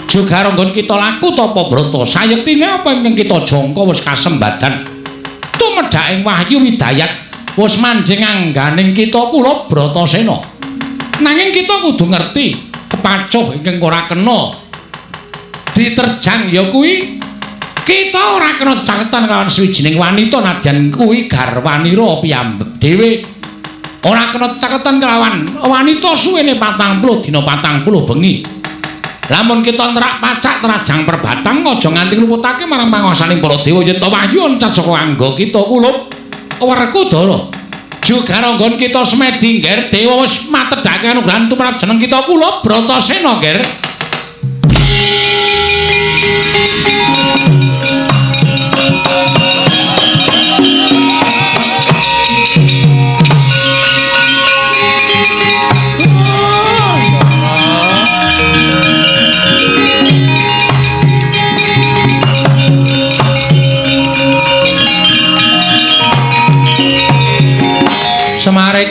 Jogara nggon kita laku tapa brata sayektine apa ingkang kita jangka wis kasembadan tumedhaking Wahyu Widayat wis manjing angganing kita kula Bratasena nanging kita kudu ngerti kepacuh ingkang ora kena diterjang ya kuwi kita ora kena caketan kalawan sawijining wanita nadyan kuwi garwanira piyambak dhewe ora kena caketan kalawan wanita suwene 40 dina 40 bengi. Lamun kita nerak pacak terajang perbatang aja nganti ngluputake marang panguwasaning para dewa yen ta wahyu oncat saka angga kita kulup Werkudara. Jogara nggon kita semedi ngger dewa wis matedhake anugrahan tumrap jeneng kita kulup Bratasena ngger.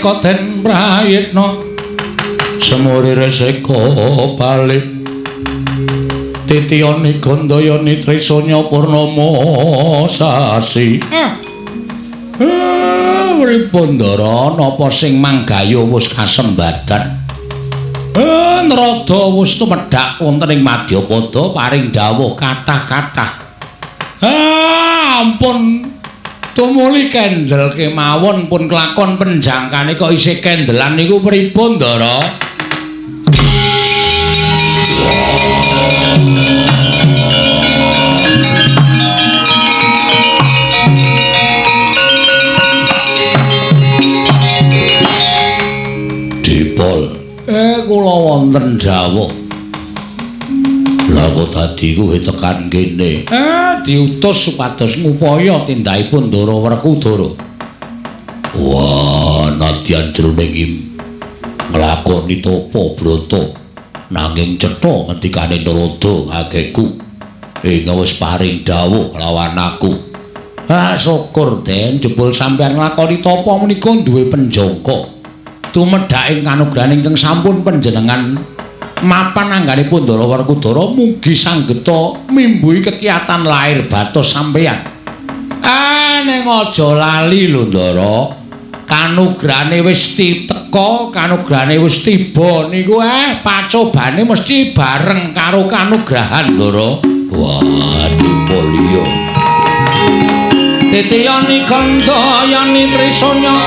nalika den prayitna semuri resiko balik titiyani gandayani trisanya purnama sasi pripun Ndara napa sing manggayo wis kasembadan Narada wis tumedhak wonten ing Madyapada paring dawuh kathah-kathah ampun tumuli kendel kemawon pun kelakon penjangkane kok isih kendelan niku pripun Ndara Dipol kula wonten dawuh lha kok dadi kowe tekan kene diutus supados ngupaya tindakipun Ndara Werkudara wah nadyan jroning nglakoni tapa brata nanging cetha ngendikane Narada kakekku wis paring dawuh lawan aku syukur Den jebul sampeyan nglakoni tapa menika duwe penjangka tumedhaking kanugrahan ingkang sampun panjenengan mapan angganipun Ndara Werkudara mugi sanggeta mimbuhi kekiyatan lair batos sampeyan. Ning aja lali lho Ndara. Kanugrahane wis teka, kanugrahane wis tiba niku pacobane mesti bareng karo kanugrahan Ndara. Wah, dipolio. Titiyani gandayani trisanya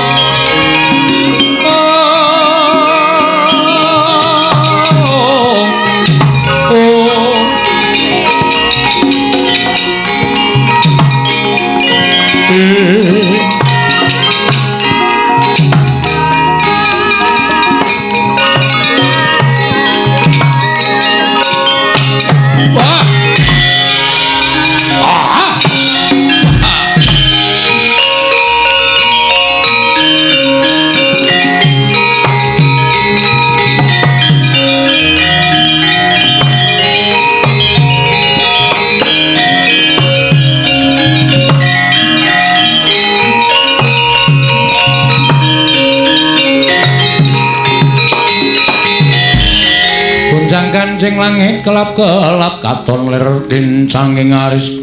sing langit kelap-kelap katon ler kincanging aris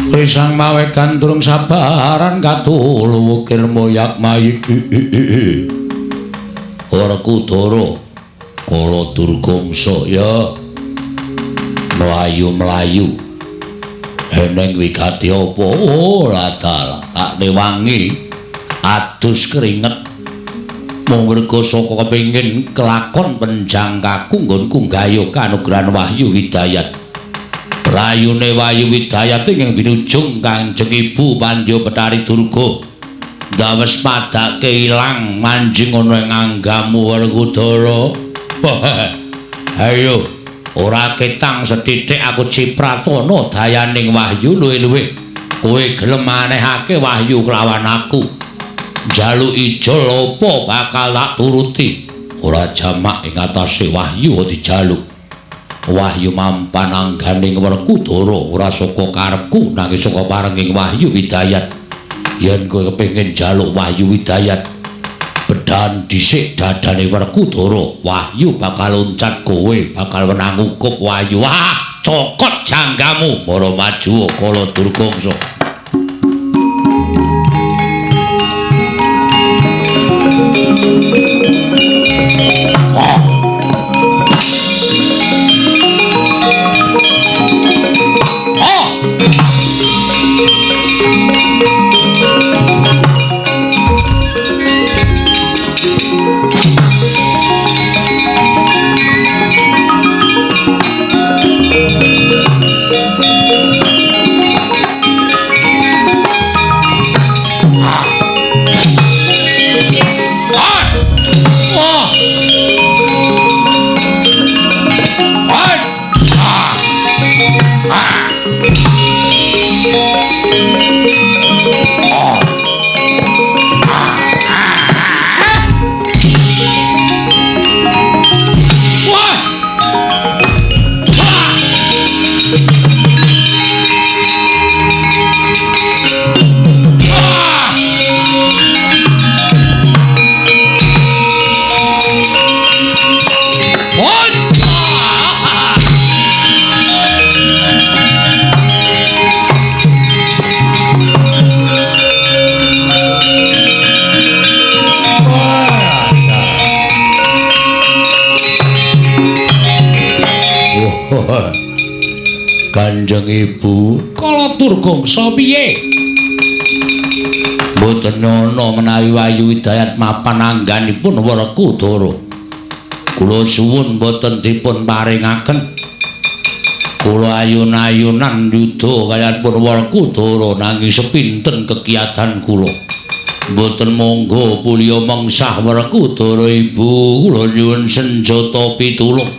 risang mawe gandrung sabaran katulu wukir moyak mayik Werkudara kala durgangsa ya mlayu-mlayu eneng wigati apa ladal tak newangi adus keringet mung merga saka kepengin kelakon penjangkaku nggonku gayuh kanugrahan Wahyu Widayat. Rayune Wahyu Widayat ing binujung Kanjeng Ibu Pandya Betari Durga. Dawes padake ilang manjing ana ing anggamu Werkudara. Ayo, ora ketang sethithik aku cipratana dayaning Wahyu luwih-luwih. Kowe gelem manehake Wahyu kelawan aku. Jaluk ijol apa bakal tak turuti ora jamak ing atase Wahyu dijaluk Wahyu mampan angganing Werkudara ora saka karepku nanging saka parenging Wahyu Widayat yen kowe kepengin jaluk Wahyu Widayat bedan dhisik dadane Werkudara Wahyu bakal loncat kowe bakal menang ukup Wahyu wah cokot janggamu para maju kala durgangsa Kanjeng Ibu, kala Durgangsa piye? mboten ana menawi Wayu Widayat mapan angganipun Werkudara. Kula suwun mboten dipun paringaken. Kula ayun-ayunan yudha kaliyan pun Werkudara nanging sepinten kegiatan kula. Mboten monggo pulya mengsah Werkudara Ibu, kula nyuwun senjata pitulung.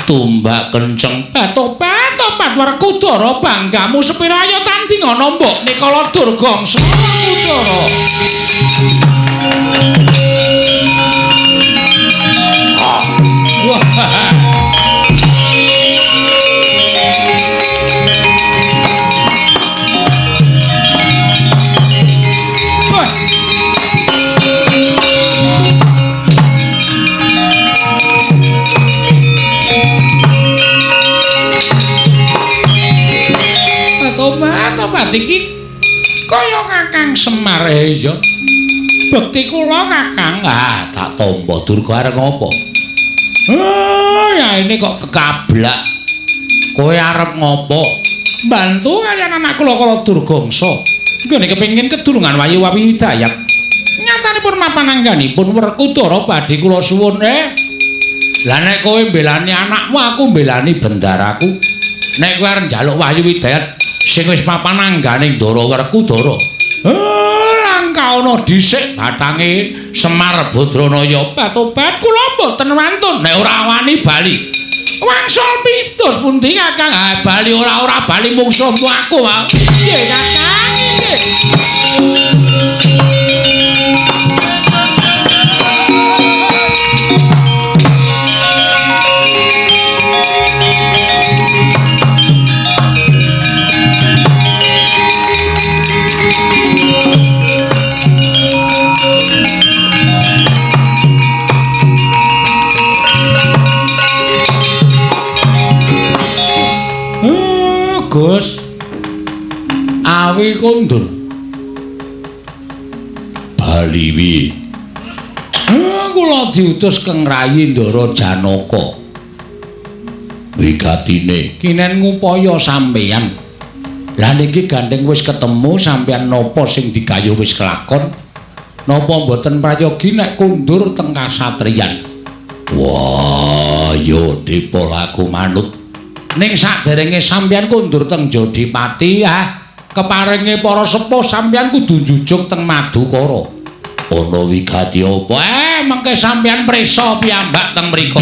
Tumbak kenceng Topat Werkudara banggamu sepira ayo tanding ana mbok Nikala Durgangsa Werkudara. Tobat iki kaya Kakang Semar ya. Bekti kula Kakang. ah tak tampa Durga arep ngopo? Ya ini kok kekablak. Kowe arep ngopo? Bantu kalian anak kula kala Durgangsa. Nggone kepengin kedulungan Wayu Widayat. Nyatanipun mapan angganipun Werkudara badhe kula suwun Lah nek kowe mbelani anakmu, aku mbelani bendaraku. Nek kowe arep njaluk Wayu Widayat sing wis mapan anggane Ndara Werkudara. Langka ana dhisik batange Semar Badranaya. Tobat kula mboten wantun Nek ora wani bali. wangsul pitus pundi Kakang? Bali ora bali mungsuhmu aku wae. Nggih Kakang, nggih. Gus Awi kondur Bali wi kula diutus keng Rayi Ndara Janaka. wigatine Kinen ngupaya sampeyan. lah niki gandeng wis ketemu sampeyan napa sing digayuh wis kelakon napa mboten prayogi nek kundur teng kasatriyan. Wah yo dipol aku manut ning saderenge sampeyan kundur teng Jodipati keparinge para sepuh sampeyan kudu njujuk teng Madukara. Ana wigati apa? Mengke sampeyan prisa piyambak teng mriku.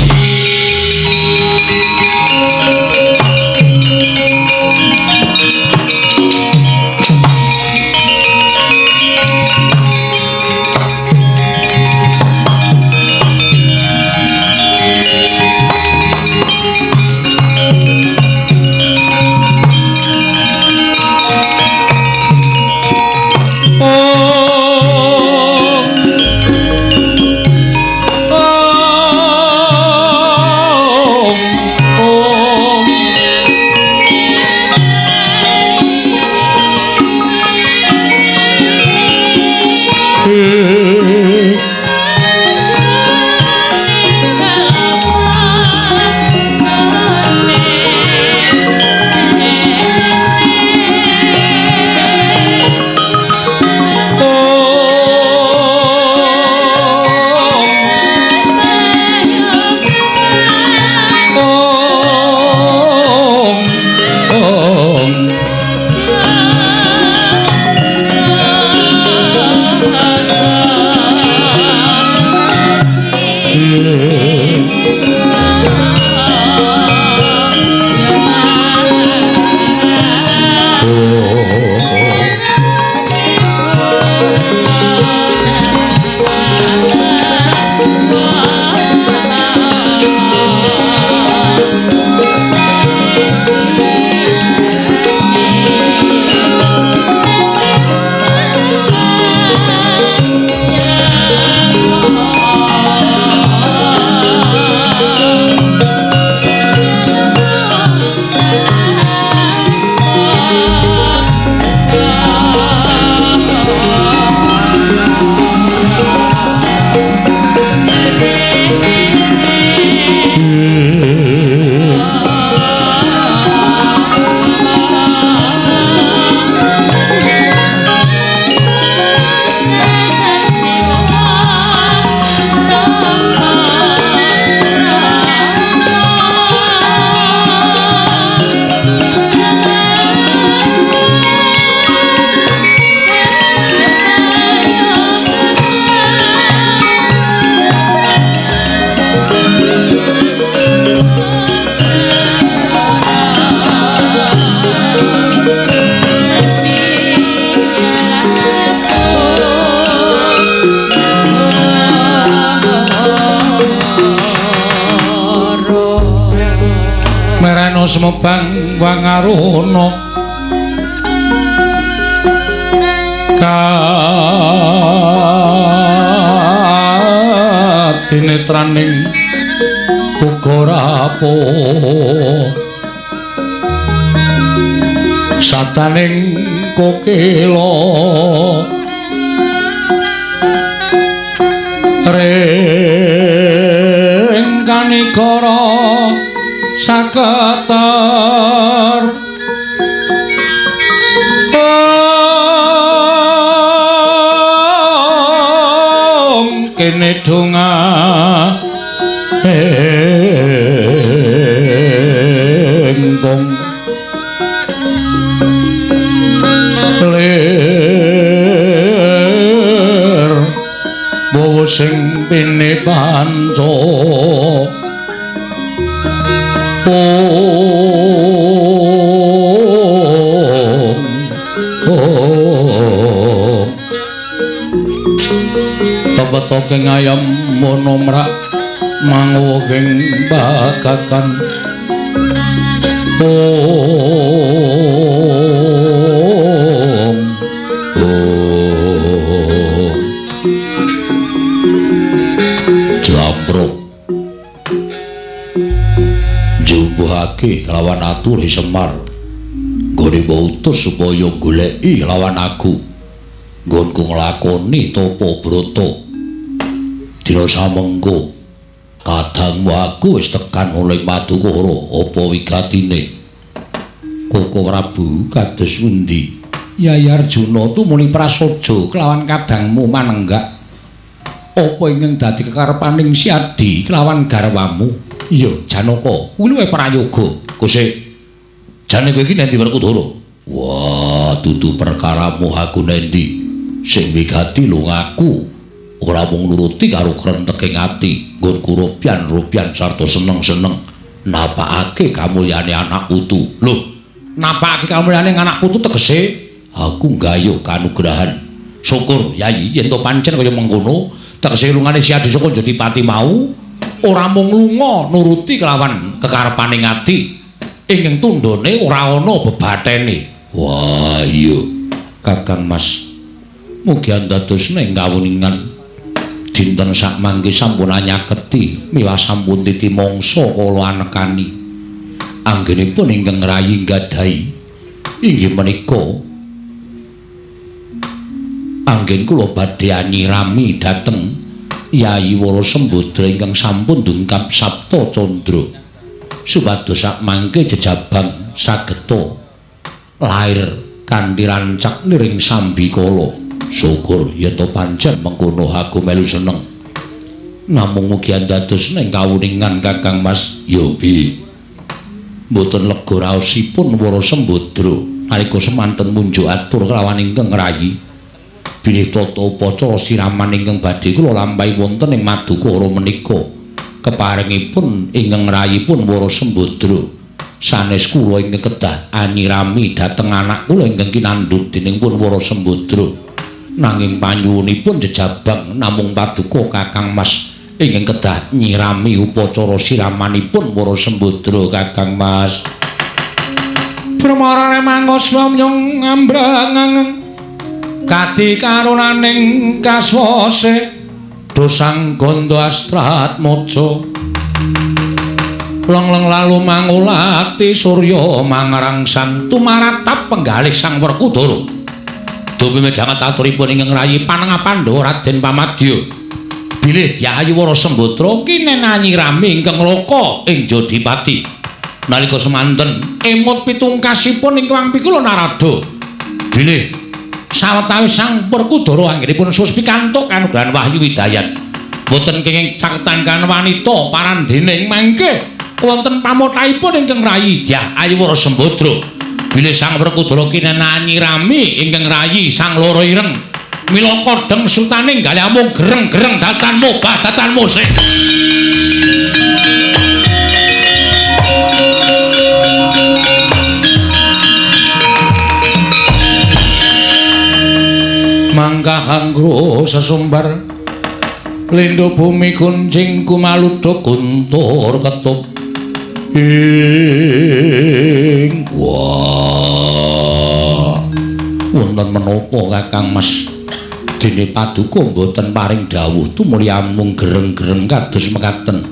sumebang wangarana katinetraning uga rapuh sataning kokela ring kanikara saketar kene donga engkong lir bawa sing pene panca Tepetoke ngayam monomrak mangwoging bagakan Jambruk jumbuhake lawan atur Semar nggone utus supaya goleki lawan aku nggonku nglakoni tapa brata dina samengko kadangmu aku wis tekan oleh Madukara apa wigatine Koko Prabu kados pundi Yai Arjuna tumuni prasaja kelawan kadangmu manenggak apa ingkang dadi kekarepaning Siadi kelawan garwamu iya Janaka kuwi luwih prayoga Gusti jane kowe iki nendi Werkudara wah dudu perkaramu aku nendi sing wigati lho ngaku ora mung nuruti karo krenteking ati nggonku rupyan sarta seneng-seneng napakake kamulyane anak putu lho napakake kamulyane anak putu tegese aku nggayuh kanugrahan syukur Yai yen to pancen kaya mengkono tegese lungane Siadi saka Jodipati mau ora mung lunga nuruti kelawan kekarepaning ati ing tundhone ora ana bebathene wah iya Kakang Mas mugi andadosna ing kawuningan dinten sak mangke sampun anyaketi miwah sampun titi mangsa kala anekani anggenipun ingkang rayi nggadahi inggih menika anggen kula badhe anyirami dhateng Yai Wara Sembadra ingkang sampun dungkap Sabta Candra supados sak mangke jejabang sageta lair kanthi rancak niring sambikala syukur yen to pancen mengkono aku melu seneng namung mugi andadosna ing kawuningan Kakang Mas yo bi mboten lega raosipun Wara Sembadra nalika semanten munjuk atur kelawan ingkang rayi bilih tata upacara siraman ingkang badhe kula lampahi wonten ing Madukara menika keparingipun ingkang rayipun Wara Sembadra sanes kula ingkang kedah anyirami dhateng anak kula ingkang kinandhut dening pun Wara Sembadra nanging panyuwunipun jejabang namung paduka Kakang Mas ingkang kedah nyirami upacara siramanipun Wara Sembadra Kakang Mas Pramara remangka swamyong ambrang kati karunaning kaswase dosang gondo astrat mojo long lalu mangulati surya mangrangsan tumaratap penggalih sang Werkudara dupi medhanget aturipun ingkang rayi Panengah Pandhawa Raden Pamadya bilih Yai Wara Sembadra kinenani rami ingkang loka ing Jodipati nalika semanten emut pitungkasipun ingkang pikula narada bilih sawetawis sang Werkudara anggenipun sus pikantuk kanugrahan wahyu widayat boten kenging caketan kan wanita parandening mangke wonten pamothaipun ingkang rayi Yai Wara Sembadra bilih sang Werkudara kinenani rami ingkang rayi sang loro ireng mila kodheng sultaning galih amung gereng-gereng datan mobah datan musik mangkah anggro sesumbar lindho bumi kuncing kumaludha guntur ketup Wah. Wonten menapa Kakang Mas? Dene Paduka mboten paring dawuh tumuli amung gereng-gereng kados mekaten.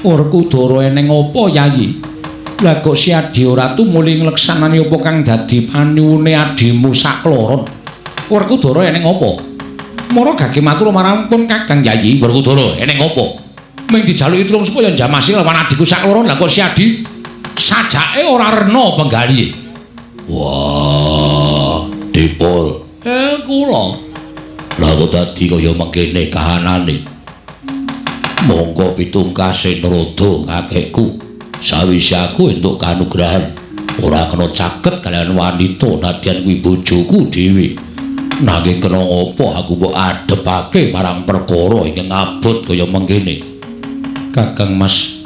Werkudara eneng apa Yayi? Lah kok si Adi ora tumuli ngleksanani apa kang dadi paniwune adimu sakloron? Werkudara eneng apa? Mara gage matur marang pun Kakang Yayi. Werkudara eneng apa? Ming dijaluki tulung supaya njamasi lawan adiku sakloron. Lah kok si Adi sajake ora rena penggalihe. Wah, Dipol. Kula. Lah kok dadi kaya mengkene kahanane. Monggo pitungkase Narada kakekku. Sawise aku entuk kanugrahan ora kena caket kalian wanita nadyan kuwi bojoku dhewe. Nanging kena apa aku mbok adepake marang perkara ingkang abot kaya mengkene. Kakang Mas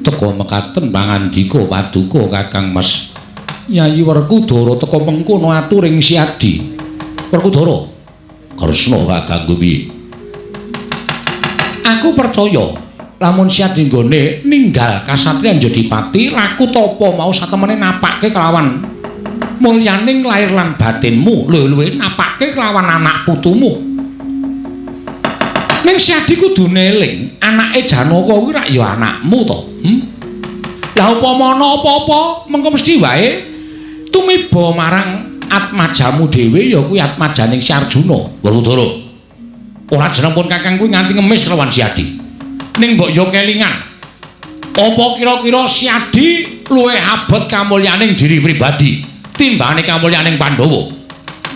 teka mekaten pangandika Paduka Kakang Mas. Yayi Werkudara teka mengkono aturing si Adi. Werkudara Kresna Kakang piye? Aku percaya lamun si Adi nggone ninggal kasatriyan Jodipati laku tapa mau satemene napake kelawan mulyaning lair lan batinmu luwih-luwih napake kelawan anak putumu. Ning si Adi kudu eling anake Janaka kuwi rak ya anakmu to. Lah upama ana apa-apa mengko mesti wae tumiba marang atmajamu dhewe ya kuwi atmajaning si Arjuna. Werkudara ora jeneng pun Kakang kuwi nganti ngemis kelawan si Adi. Ning mbok yo kelingan. Apa kira-kira si Adi luwih abot kamulyaning diri pribadi timbangane kamulyaning Pandhawa?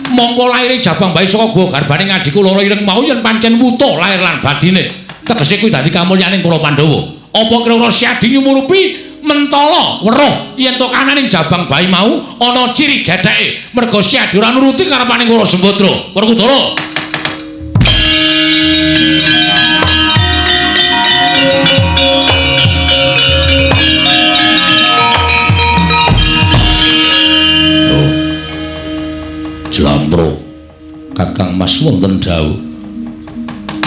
Mongko laire jabang bae saka gua garbaning adiku loro ireng mau yen pancen wuta lair lan batine. Tegese kuwi dadi kamulyaning para Pandhawa. Apa kira-kira si Adi nyumurupi mentala weruh yen to kananing jabang bayi mau ana ciri getheke merga si Adi ora nuruti karepaning Wara Sembadra. Werkudara Jlamro Kakang Mas wonten dawuh.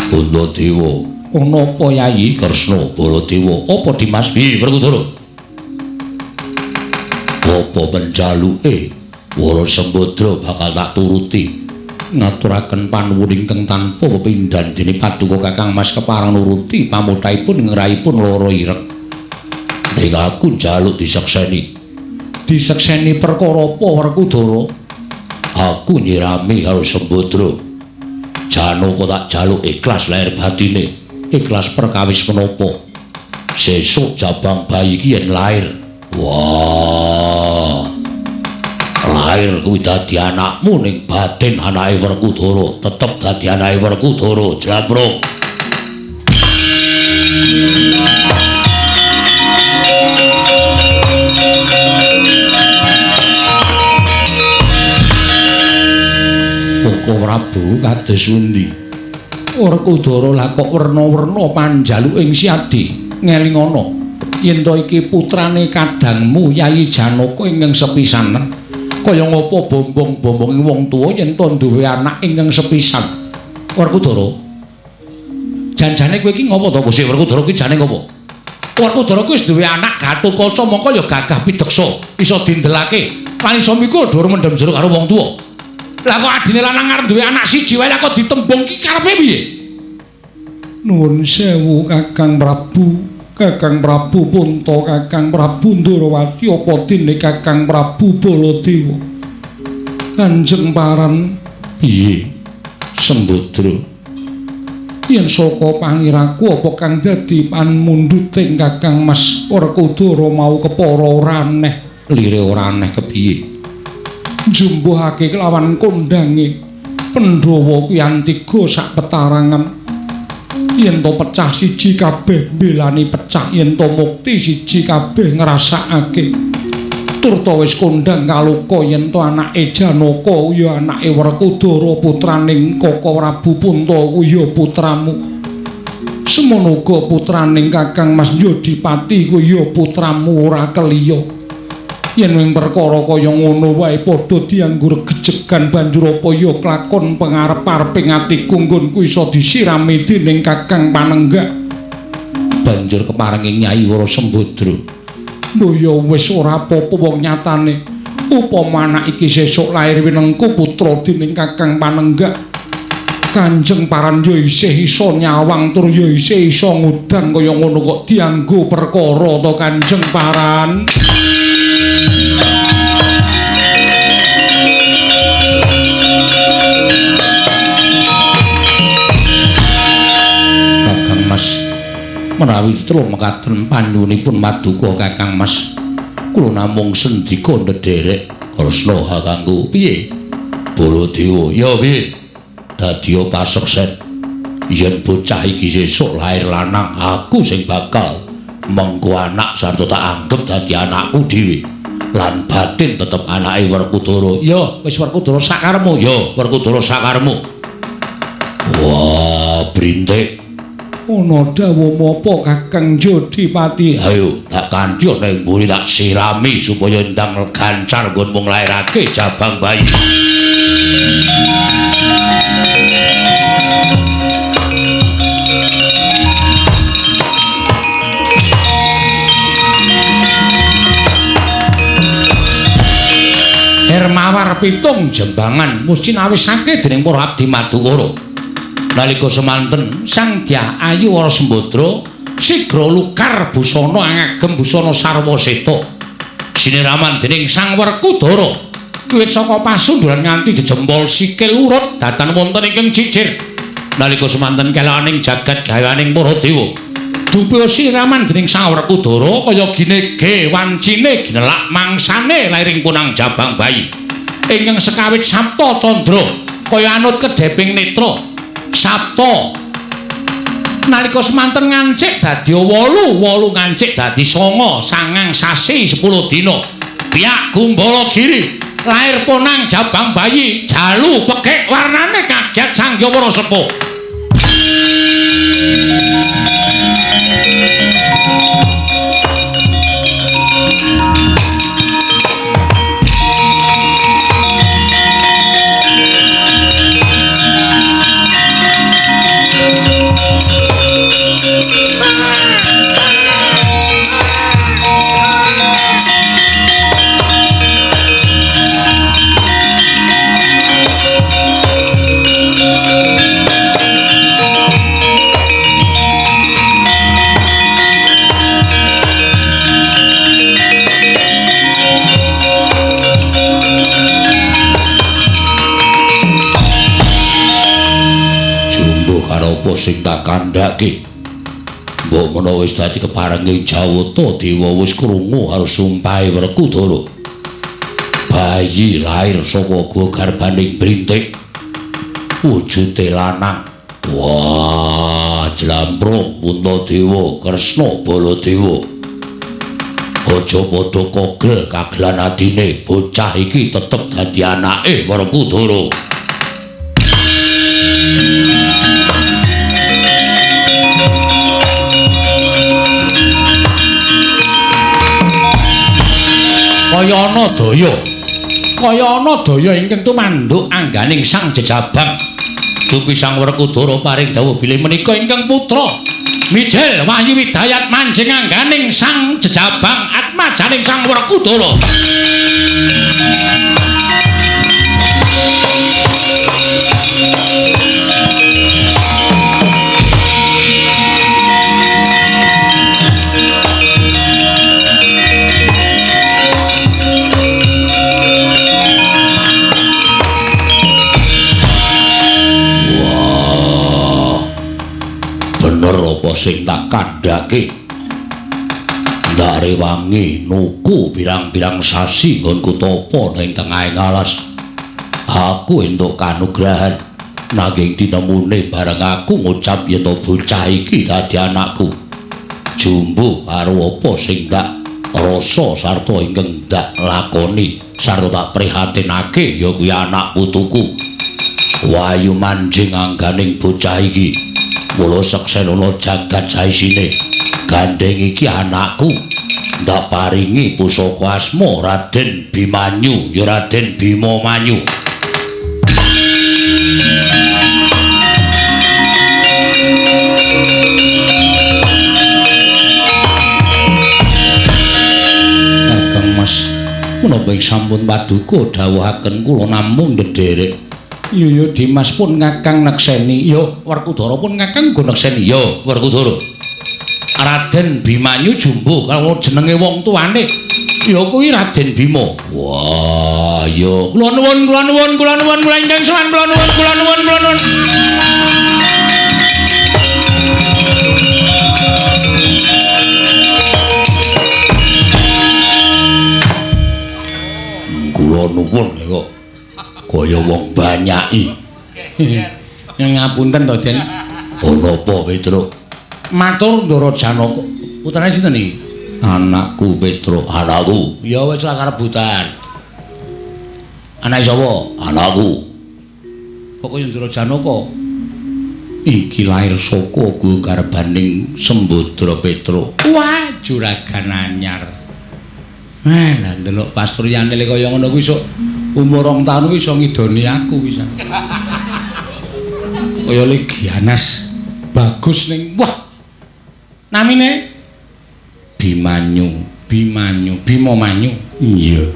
Baladewa ana apa Yayi? Kresna Baladewa apa Dimas? Piye Werkudara? Apa penjaluke Wara Sembadra bakal tak turuti. Ngaturaken panuwun ingkang tanpa pepindhan dene Paduka Kakang Mas kepareng nuruti pamuthaipun ngrahipun lara ireng. Ning aku njaluk disekseni. Disekseni perkara apa Werkudara? Aku nyirami karo Sembadra. Janaka tak jaluk ikhlas lahir batine, ikhlas perkawis menapa. Sesuk jabang bayi iki yen lair. Wah. Lair kuwi dadi anakmu ning batin anake Werkudara, tetep dadi anake Werkudara, Jlamro. Koko Prabu kados pundi? Werkudara lah kok werna-werna panjaluking si Adi ngelingana yen to iki putrane kadangmu Yayi Janaka ingkang sepisanan. Kaya ngapa bombong-bombonge wong tuwa yen to duwe anak ingkang sepisan. Werkudara janjane kowe iki ngapa to Gusti Werkudara iki jane ngapa? Werkudara kuwi wis duwe anak Gatotkaca mongko ya gagah pideksa iso dindelake lan iso mikul dhuwur mendem jero karo wong tuwa. Lah kok adine lanang arep duwe anak siji wae lah kok ditembung ki karepe piye? Nuwun sewu Kakang Prabu. Kakang Prabu Punta, Kakang Prabu Ndarawati apa dene Kakang Prabu Baladewa. Kanjeng Paran, piye? Sembadra. Yen saka pangiraku apa kang dadi panmundhuting Kakang Mas Werkudara mau kepara ora aneh, lire ora aneh kepiye? Jumbuhake kelawan kondange Pandhawa kuwi antiga sak petarangan. Yen to pecah siji kabeh mbelani pecah, yen to mukti siji kabeh ngrasakake. Turta wis kondang kaluka yen to anake Janaka ya anake Werkudara putraning Kaka Prabu Punta kuwi ya putramu. Semono uga putraning Kakang Mas Jodipati kuwi ya putramu ora keliya. Yen wing perkara kaya ngono wae padha dianggo regejegan banjur apa ya klakon pangarep-areping atiku nggonku iso disirami dening Kakang Panenggak. Banjur keparengi Nyai Wara Sembadra. Mbok ya wis ora apa-apa wong nyatane. Upama anak iki sesuk lair winengku putra dening Kakang Panenggak. Kanjeng Paran ya isih iso nyawang tur ya isih iso ngudang kaya ngono kok dianggo perkara to Kanjeng Paran. Kakang Mas, menawi telung mekaten panjenenganipun Maduka Kakang Mas, kula namung sendika ndederek Kresna kakangku. Piye? Baladewa, ya piye? Dadya paseksen yen bocah iki sesuk lair lanang, aku sing bakal mengko anak sarta tak anggep dadi anakku dhewe lan batin tetep anake Werkudara. Ya wis Werkudara sakaremu, ya Werkudara sakaremu. Wah, brintik ana dawuh mapa Kakang Jodipati? Ayo tak kanthi ning mburi tak sirami supaya ndang gancar nggon mung lairake jabang bayi. Hermawar pitung jembangan mesti nawisake dening para abdi Madukara. Nalika semanten Sang Dyah Ayu Wara Sembadra sigra lukar busana ngagem busana sarwa seta. Siniraman dening Sang Werkudara wiwit saka pasunduran nganti jejempol sikil urut datan wonten ingkang jijir. Nalika semanten kelaning jagat gawaning para dewa dupe siraman dening Sang Werkudara kaya ginege wancine ginelak mangsane lairing punang jabang bayi ingkang sekawit Sapta Candra kaya anut kedheping netra. Sapta nalika semanten ngancik dadi 8 ngancik dadi 9 sangang sasi 10 dina Biak Gumbala Giri lair punang jabang bayi jalu pekik warnane kaget Sang Yawara Sepuh. Apa sing tak kandhake mbok menawa wis dadi keparenging Jawata Dewa wis krungu karo sumpahe Werkudara bayi lair saka garbaning brintik wujude lanang. Wah, jlamprung Puntadewa Kresna Baladewa aja padha kogel kagelan atine bocah iki tetep dadi anake Werkudara. Kaya ana daya ingkang tumanduk angganing Sang Jejabang dupi Sang Werkudara paring dawuh bilih menika ingkang putra mijil wahyu widayat manjing angganing Sang Jejabang atmajaning Sang Werkudara. Apa sing tak kandhake ndak rewangi nuku pirang-pirang sasi nggonku tapa ning tengahing alas. Aku entuk kanugrahan nanging tinemune bareng aku ngucap yen to bocah iki dadi anakku. Jumbuh karo apa sing tak rasa sarta ingkang ndak lakoni sarta tak prihatinake ya kuwi anak putuku. Wayu manjing angganing bocah iki mula seksenono jagat saisine gandeng iki anakku ndak paringi pusaka asma Raden Bimanyu ya Raden Bima Manyu. menapa sampun paduka dawuhaken kula namung ndederek. Iya Dimas pun Kakang nekseni. Ya Werkudara pun Kakang go nekseni. Ya Werkudara. Raden Bimanyu jumbuh kalau jenenge wong tuane. Ya kuwi Raden Bima. Wah, ya kula nuwun kula ingkang sowan kula nuwun. Kula nuwun kok kaya wong banyaki. Ngapunten to, Den. Ana apa, Petruk? Matur Ndara Janaka. Putrane sinten iki? Anakku Petruk, anakku. Ya wis ora karebutan. Anak sapa? Anakku. Kok kaya Ndara Janaka? Iki lair saka kuwi karebaning Sembadra Petruk. Wah, juragan anyar. Lah ndelok pasturyane le kaya ngono kuwi sok umur 2 taun kuwi iso ngidoni aku bisa. Kaya le Gianas. Bagus ning. Wah. Namine Bimanyu. Bima Manyu. Iya.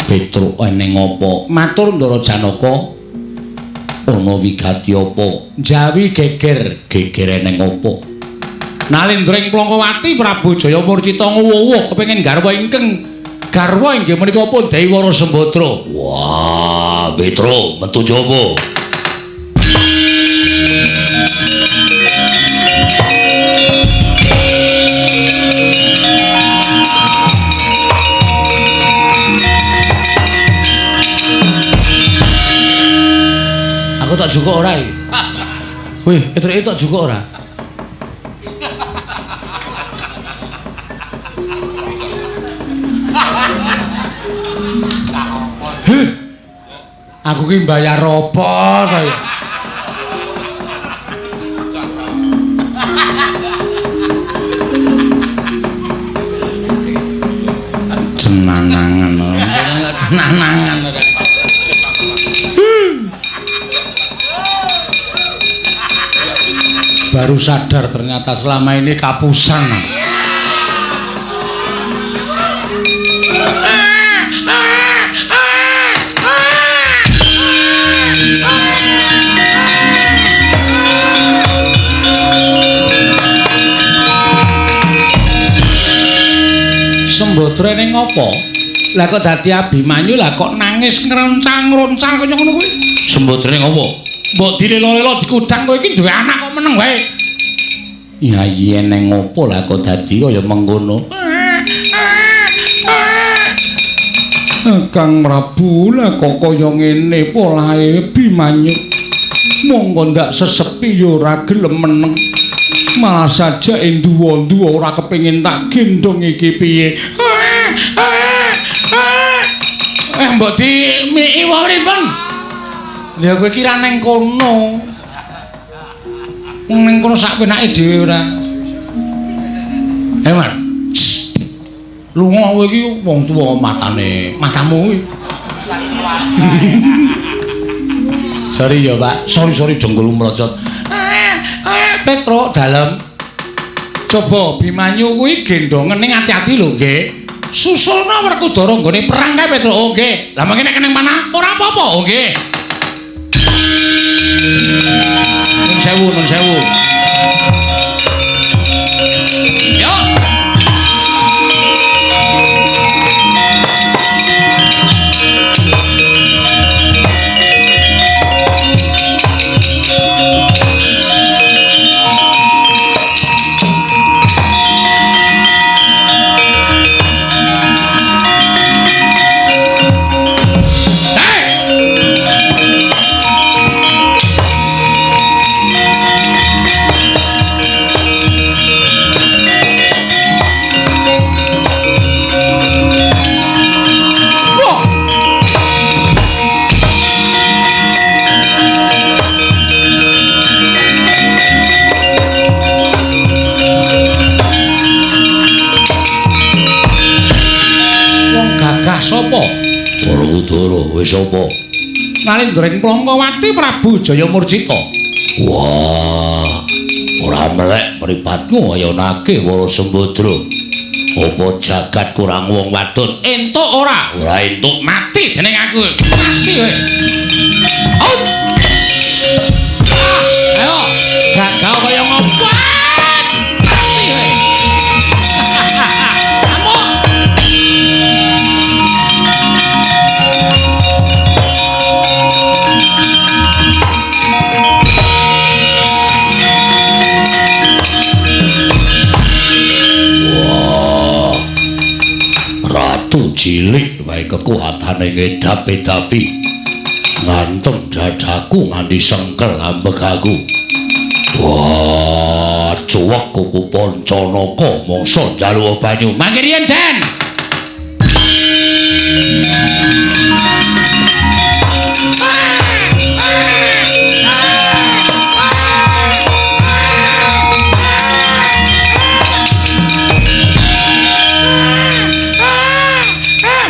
Petruk eneng apa? Matur Ndara Janaka. Ana wigati apa? Jawi geger eneng apa? Nalindring Plangkawati Prabu Jaya Murcita nguwuh kepengin garwa ingkang garwa inggih menika pun Daiwara Sembadra. Wah, Petruk metu jaba. Aku tak juga ora iki. Wih, Petruk tak juga ora. Aku ki mbayar apa saya? Cenanangan. Baru sadar ternyata selama ini kapusan. Sembadra ning apa? Lah kok dadi Abimanyu lah kok nangis ngrencang-roncang kaya ngono kuwi. Sembadra ning apa? Mbok dilelo-lelo dikudang kowe iki duwe anak kok meneng wae. Ya yen ning apa lah kok dadi kaya mengkono. Kang Prabu lah kok kaya ngene polahe Bimanyu. Monggo ndak sesepi ya ora gelem meneng. Malah saja enduwa-enduwa ora kepengin tak gendong iki piye. Mbok di miki wae pripun? Lha kowe kira neng kono. Wong neng kono sak penake dhewe ora. Man. Lunga kowe iki wong tuwa matamu iki. Sorry ya, Pak. Sorry jenggul mlocot. Petruk dalem. Coba Bimanyu kuwi gendongen ning ati-ati lho, nggih. Susulna Werkudara nggone perang kae Petruk. Oh, nggih. Lah mengke nek keneng panah ora apa-apa, oh nggih. Nun sewu. Yo. Sapa? Werkudara wis sapa? Nalindring Plangkawati Prabu Jaya Murcita. Wah, ora melek mripatmu ayonake Wara Sembadra. Apa jagat kurang wong wadon? Entuk ora? Ora entuk. Mati dening aku. Mati kowe. Out. Ayo, gagal kaya ngopo? Mati kowe. Kamu. Ratu cilik wae kekuatane ngedap-edapi ngantem dadaku nganti sengkel ambek aku. Wah, cuwek kuku Pancanaka mangsa njaluk banyu. Mangke riyen, Den.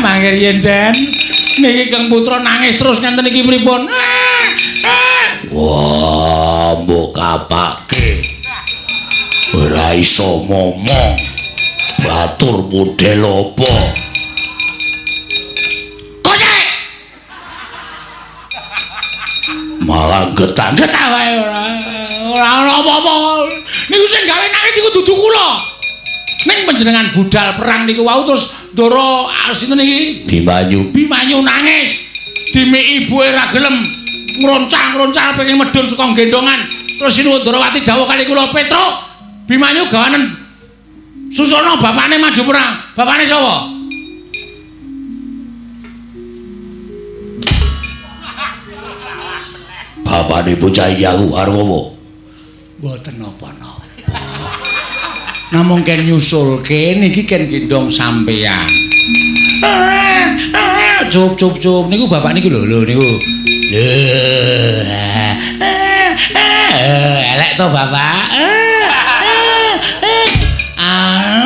Mangke riyen, Den. Niki Kang Putra nangis terus ngenten iki pripun? Wah, mbok kapake. Ora iso momong. Batur model apa? Kocek. Malah getah-getah wae ora ana apa-apa. Niku sing gawe nangis iku dudu kula. Ning panjenengan budal perang niku wau terus ndara sinten iki? Bimanyu nangis. Dimiki ibuke ra gelem ngroncang-roncang pengen medhun saka gendongan. Terus sinuwun Ndarawati dawuh kali kula Petro, Bimanyu gawanen Susana bapakne maju perang. Bapakne sapa? Bapakne bocah iki aku arep apa? Mboten napa-napa. Namung ken nyusulke niki ken gendong sampeyan. Cup niku bapak niku lho niku. Elek to bapak.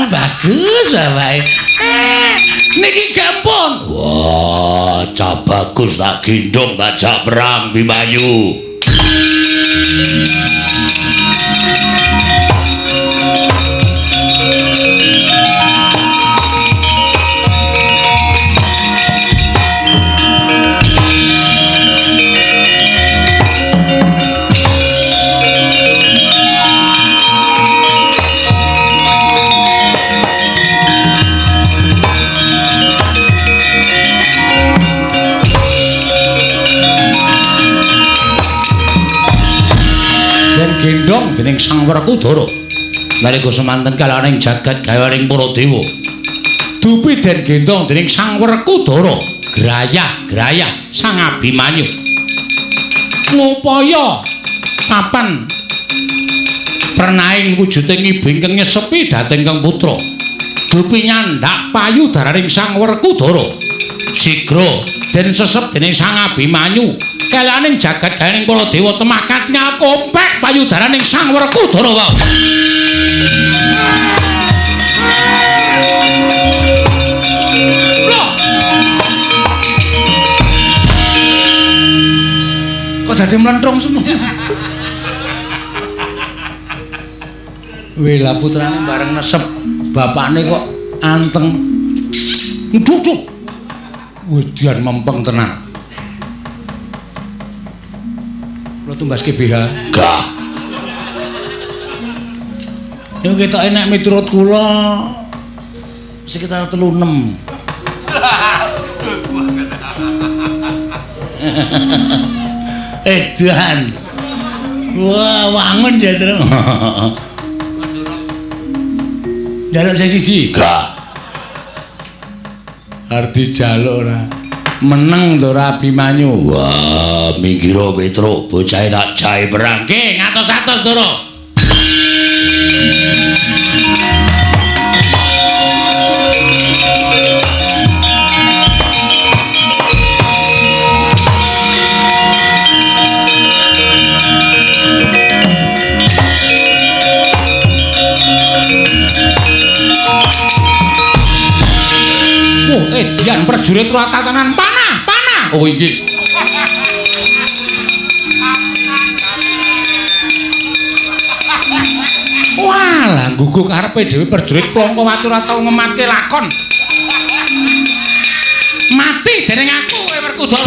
Bagus bapak. Niki gampun. Wah, cah bagus tak gendong tak jak perang Bimanyu. Gendong dening Sang Werkudara nalika semanten kalaning jagat gawaning para dewa dupi den gendong dening Sang Werkudara grayah Sang Abimanyu ngupaya papan pernahing wujuding ibing kang nyesepi dhateng Kang Putra dupi nyandak payudaraning Sang Werkudara sigra den sesep dening Sang Abimanyu kalaning jagat gawaning para dewa temakat ngakompek payudaraning Sang Werkudara wae. Loh. Kok jadi melentrong semua? Wela putrane bareng nesep, bapakne kok anteng. Nduk. Wedian mempeng tenan. Lo tumbaske BH. Gah. Yo ketok enak miturut kula sekitar 36. Edan. Wah, wangun ya, Tru. Jaluk sing siji. Gah. Arti jaluk ora. Meneng to ora Abimanyu. Wah, minggiro Petro, bocah tak jahe perang. Nggih, ngatos-atos, Ndara. Edian prajurit ratatanan panah. Oh iki. Walah nggugu karepe dhewe prajurit Plongko Watu ora tau ngematke lakon. Mati dening aku kowe Werkudara.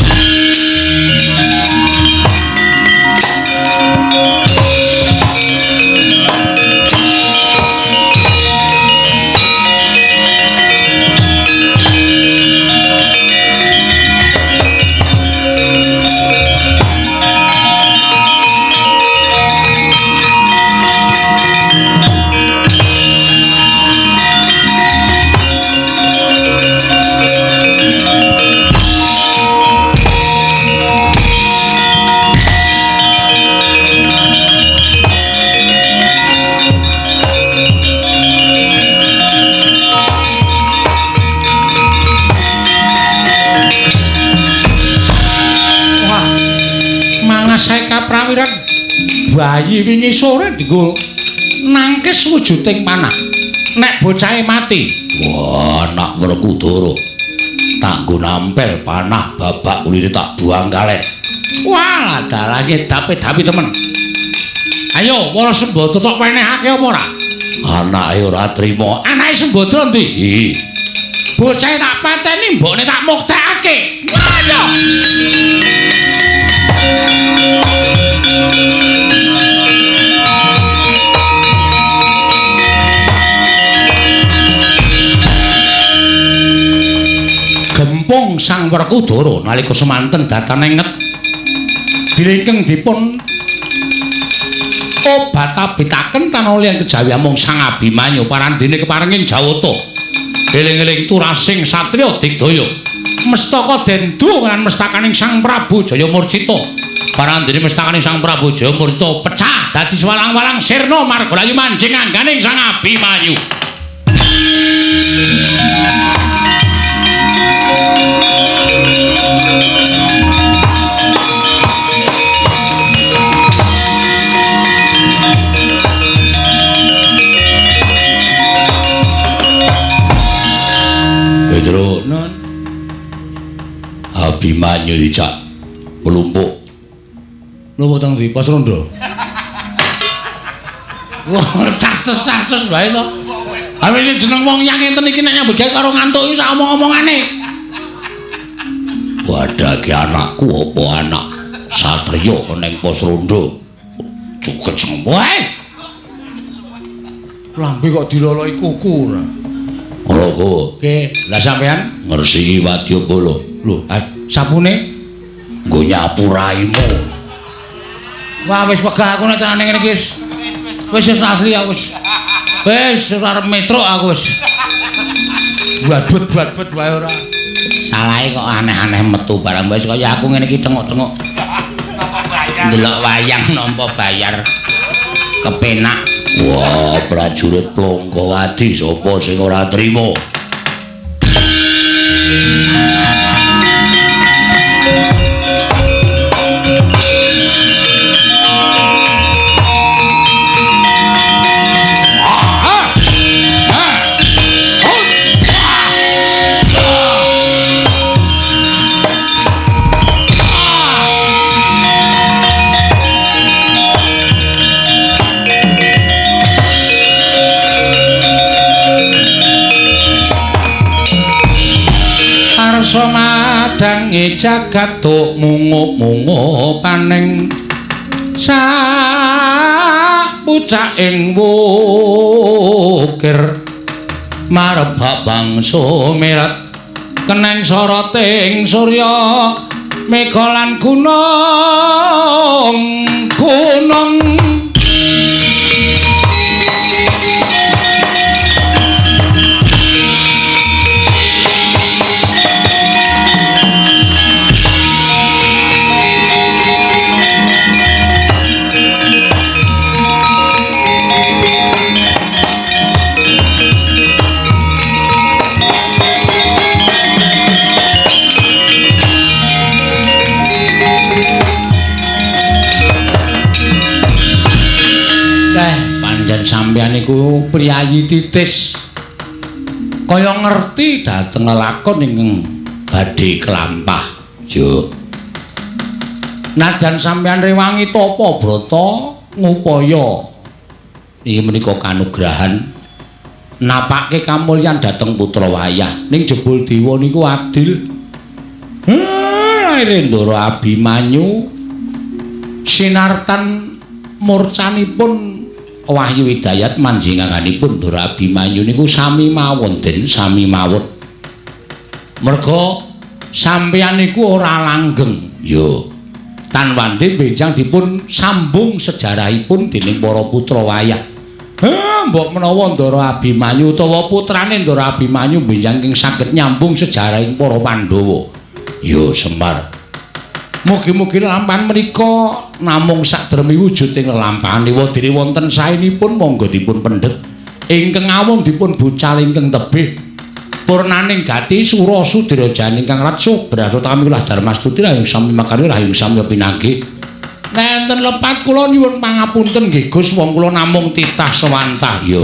Prawiran bayi wingi sore dienggo nangkis wujuding panah. Nek bocahe mati, wah anak Werkudara. Tak nggo nampel panah babak kulire tak buang kalen. Wah, dalange dapi-dapi temen. Ayo, para Sembadra tok wenehake apa ora? Anake ora trima. Anake Sembadra ndi? Bocahe tak pateni, mbokne tak muktekake. Ayo. Gempung Sang Werkudara nalika semanten datan enget bilingkeng dipun obat-abitaken tanolian kejawi amung Sang Abimanyu parandene keparenging Jawata eling-eling turasing satriya digdaya mestaka dendu lan mestakaning Sang Prabu Jayamurcita parandene mestakaning Sang Prabu Jayamurcita pecah dadi sewalang-walang sirna marga layu manjing angganing Sang Abimanyu. Pedro non Abimanyu dicak melumpuk. Lumpuk teng ndi? Pos Rondo. Wah, tartes-tartes wae to. Awake jeneng wong yang enten iki nek nyambut gawe karo ngantuk iki sak omong-omongane. Wadah ki anakku apa anak satriya ning Pos Rondo. Cuket wae. Lambe kok diloloi kuku ora. Ora kowe. Oke, lah sampean Ngresiki Wadyabala. lho, sapune Nggo nyapu raimu. wah wis wegah aku nek tenane ngene iki wis asli aku wis. Wis arep metro aku wis. Buat-buat wae ora. Salahe kok aneh-aneh metu barang wis kaya aku ngene iki tengok-tengok. Ndelok wayang nampa bayar kepenak. Wah, prajurit Plongkowati sapa sing ora trima? Somadange jagat tuk mungu-mungu paning sapucaking wukir marebak bangsa merat keneng soroting surya mega lan gunung sampeyan niku priyayi titis kaya ngerti dhateng lakon ingkang badhe kelampah. Yo. Najan sampeyan rewangi tapa brata ngupaya Inggih menika kanugrahan napake kamulyan dhateng putra wayah ning jebul dewa niku adil. Laire Ndara Abimanyu sinartan murcanipun Wahyu Widayat manjinganipun Ndara Abimanyu niku sami mawon den sami mawon. Merga sampeyan niku ora langgeng. Yo. Tan wandhe benjang dipun sambung sejarahipun dening para putra wayah. Mbok menawa Ndara Abimanyu utawa putrane Ndara Abimanyu benjang ing saged nyambung sejarahing para Pandhawa. Yo Semar. Mugi-mugi lelampahan menika namung sadremi wujuding lelampahan wadene wonten saenipun monggo dipun pendhet ingkang awung dipun bucal ingkang tebih purnaning gati sura sudrajan ingkang ratso berarti kami kula Darmastuti rahing sami makarya rahing sami pinanggih nenten lepat kula nyuwun pangapunten nggih Gus wong kula namung titah sewantah ya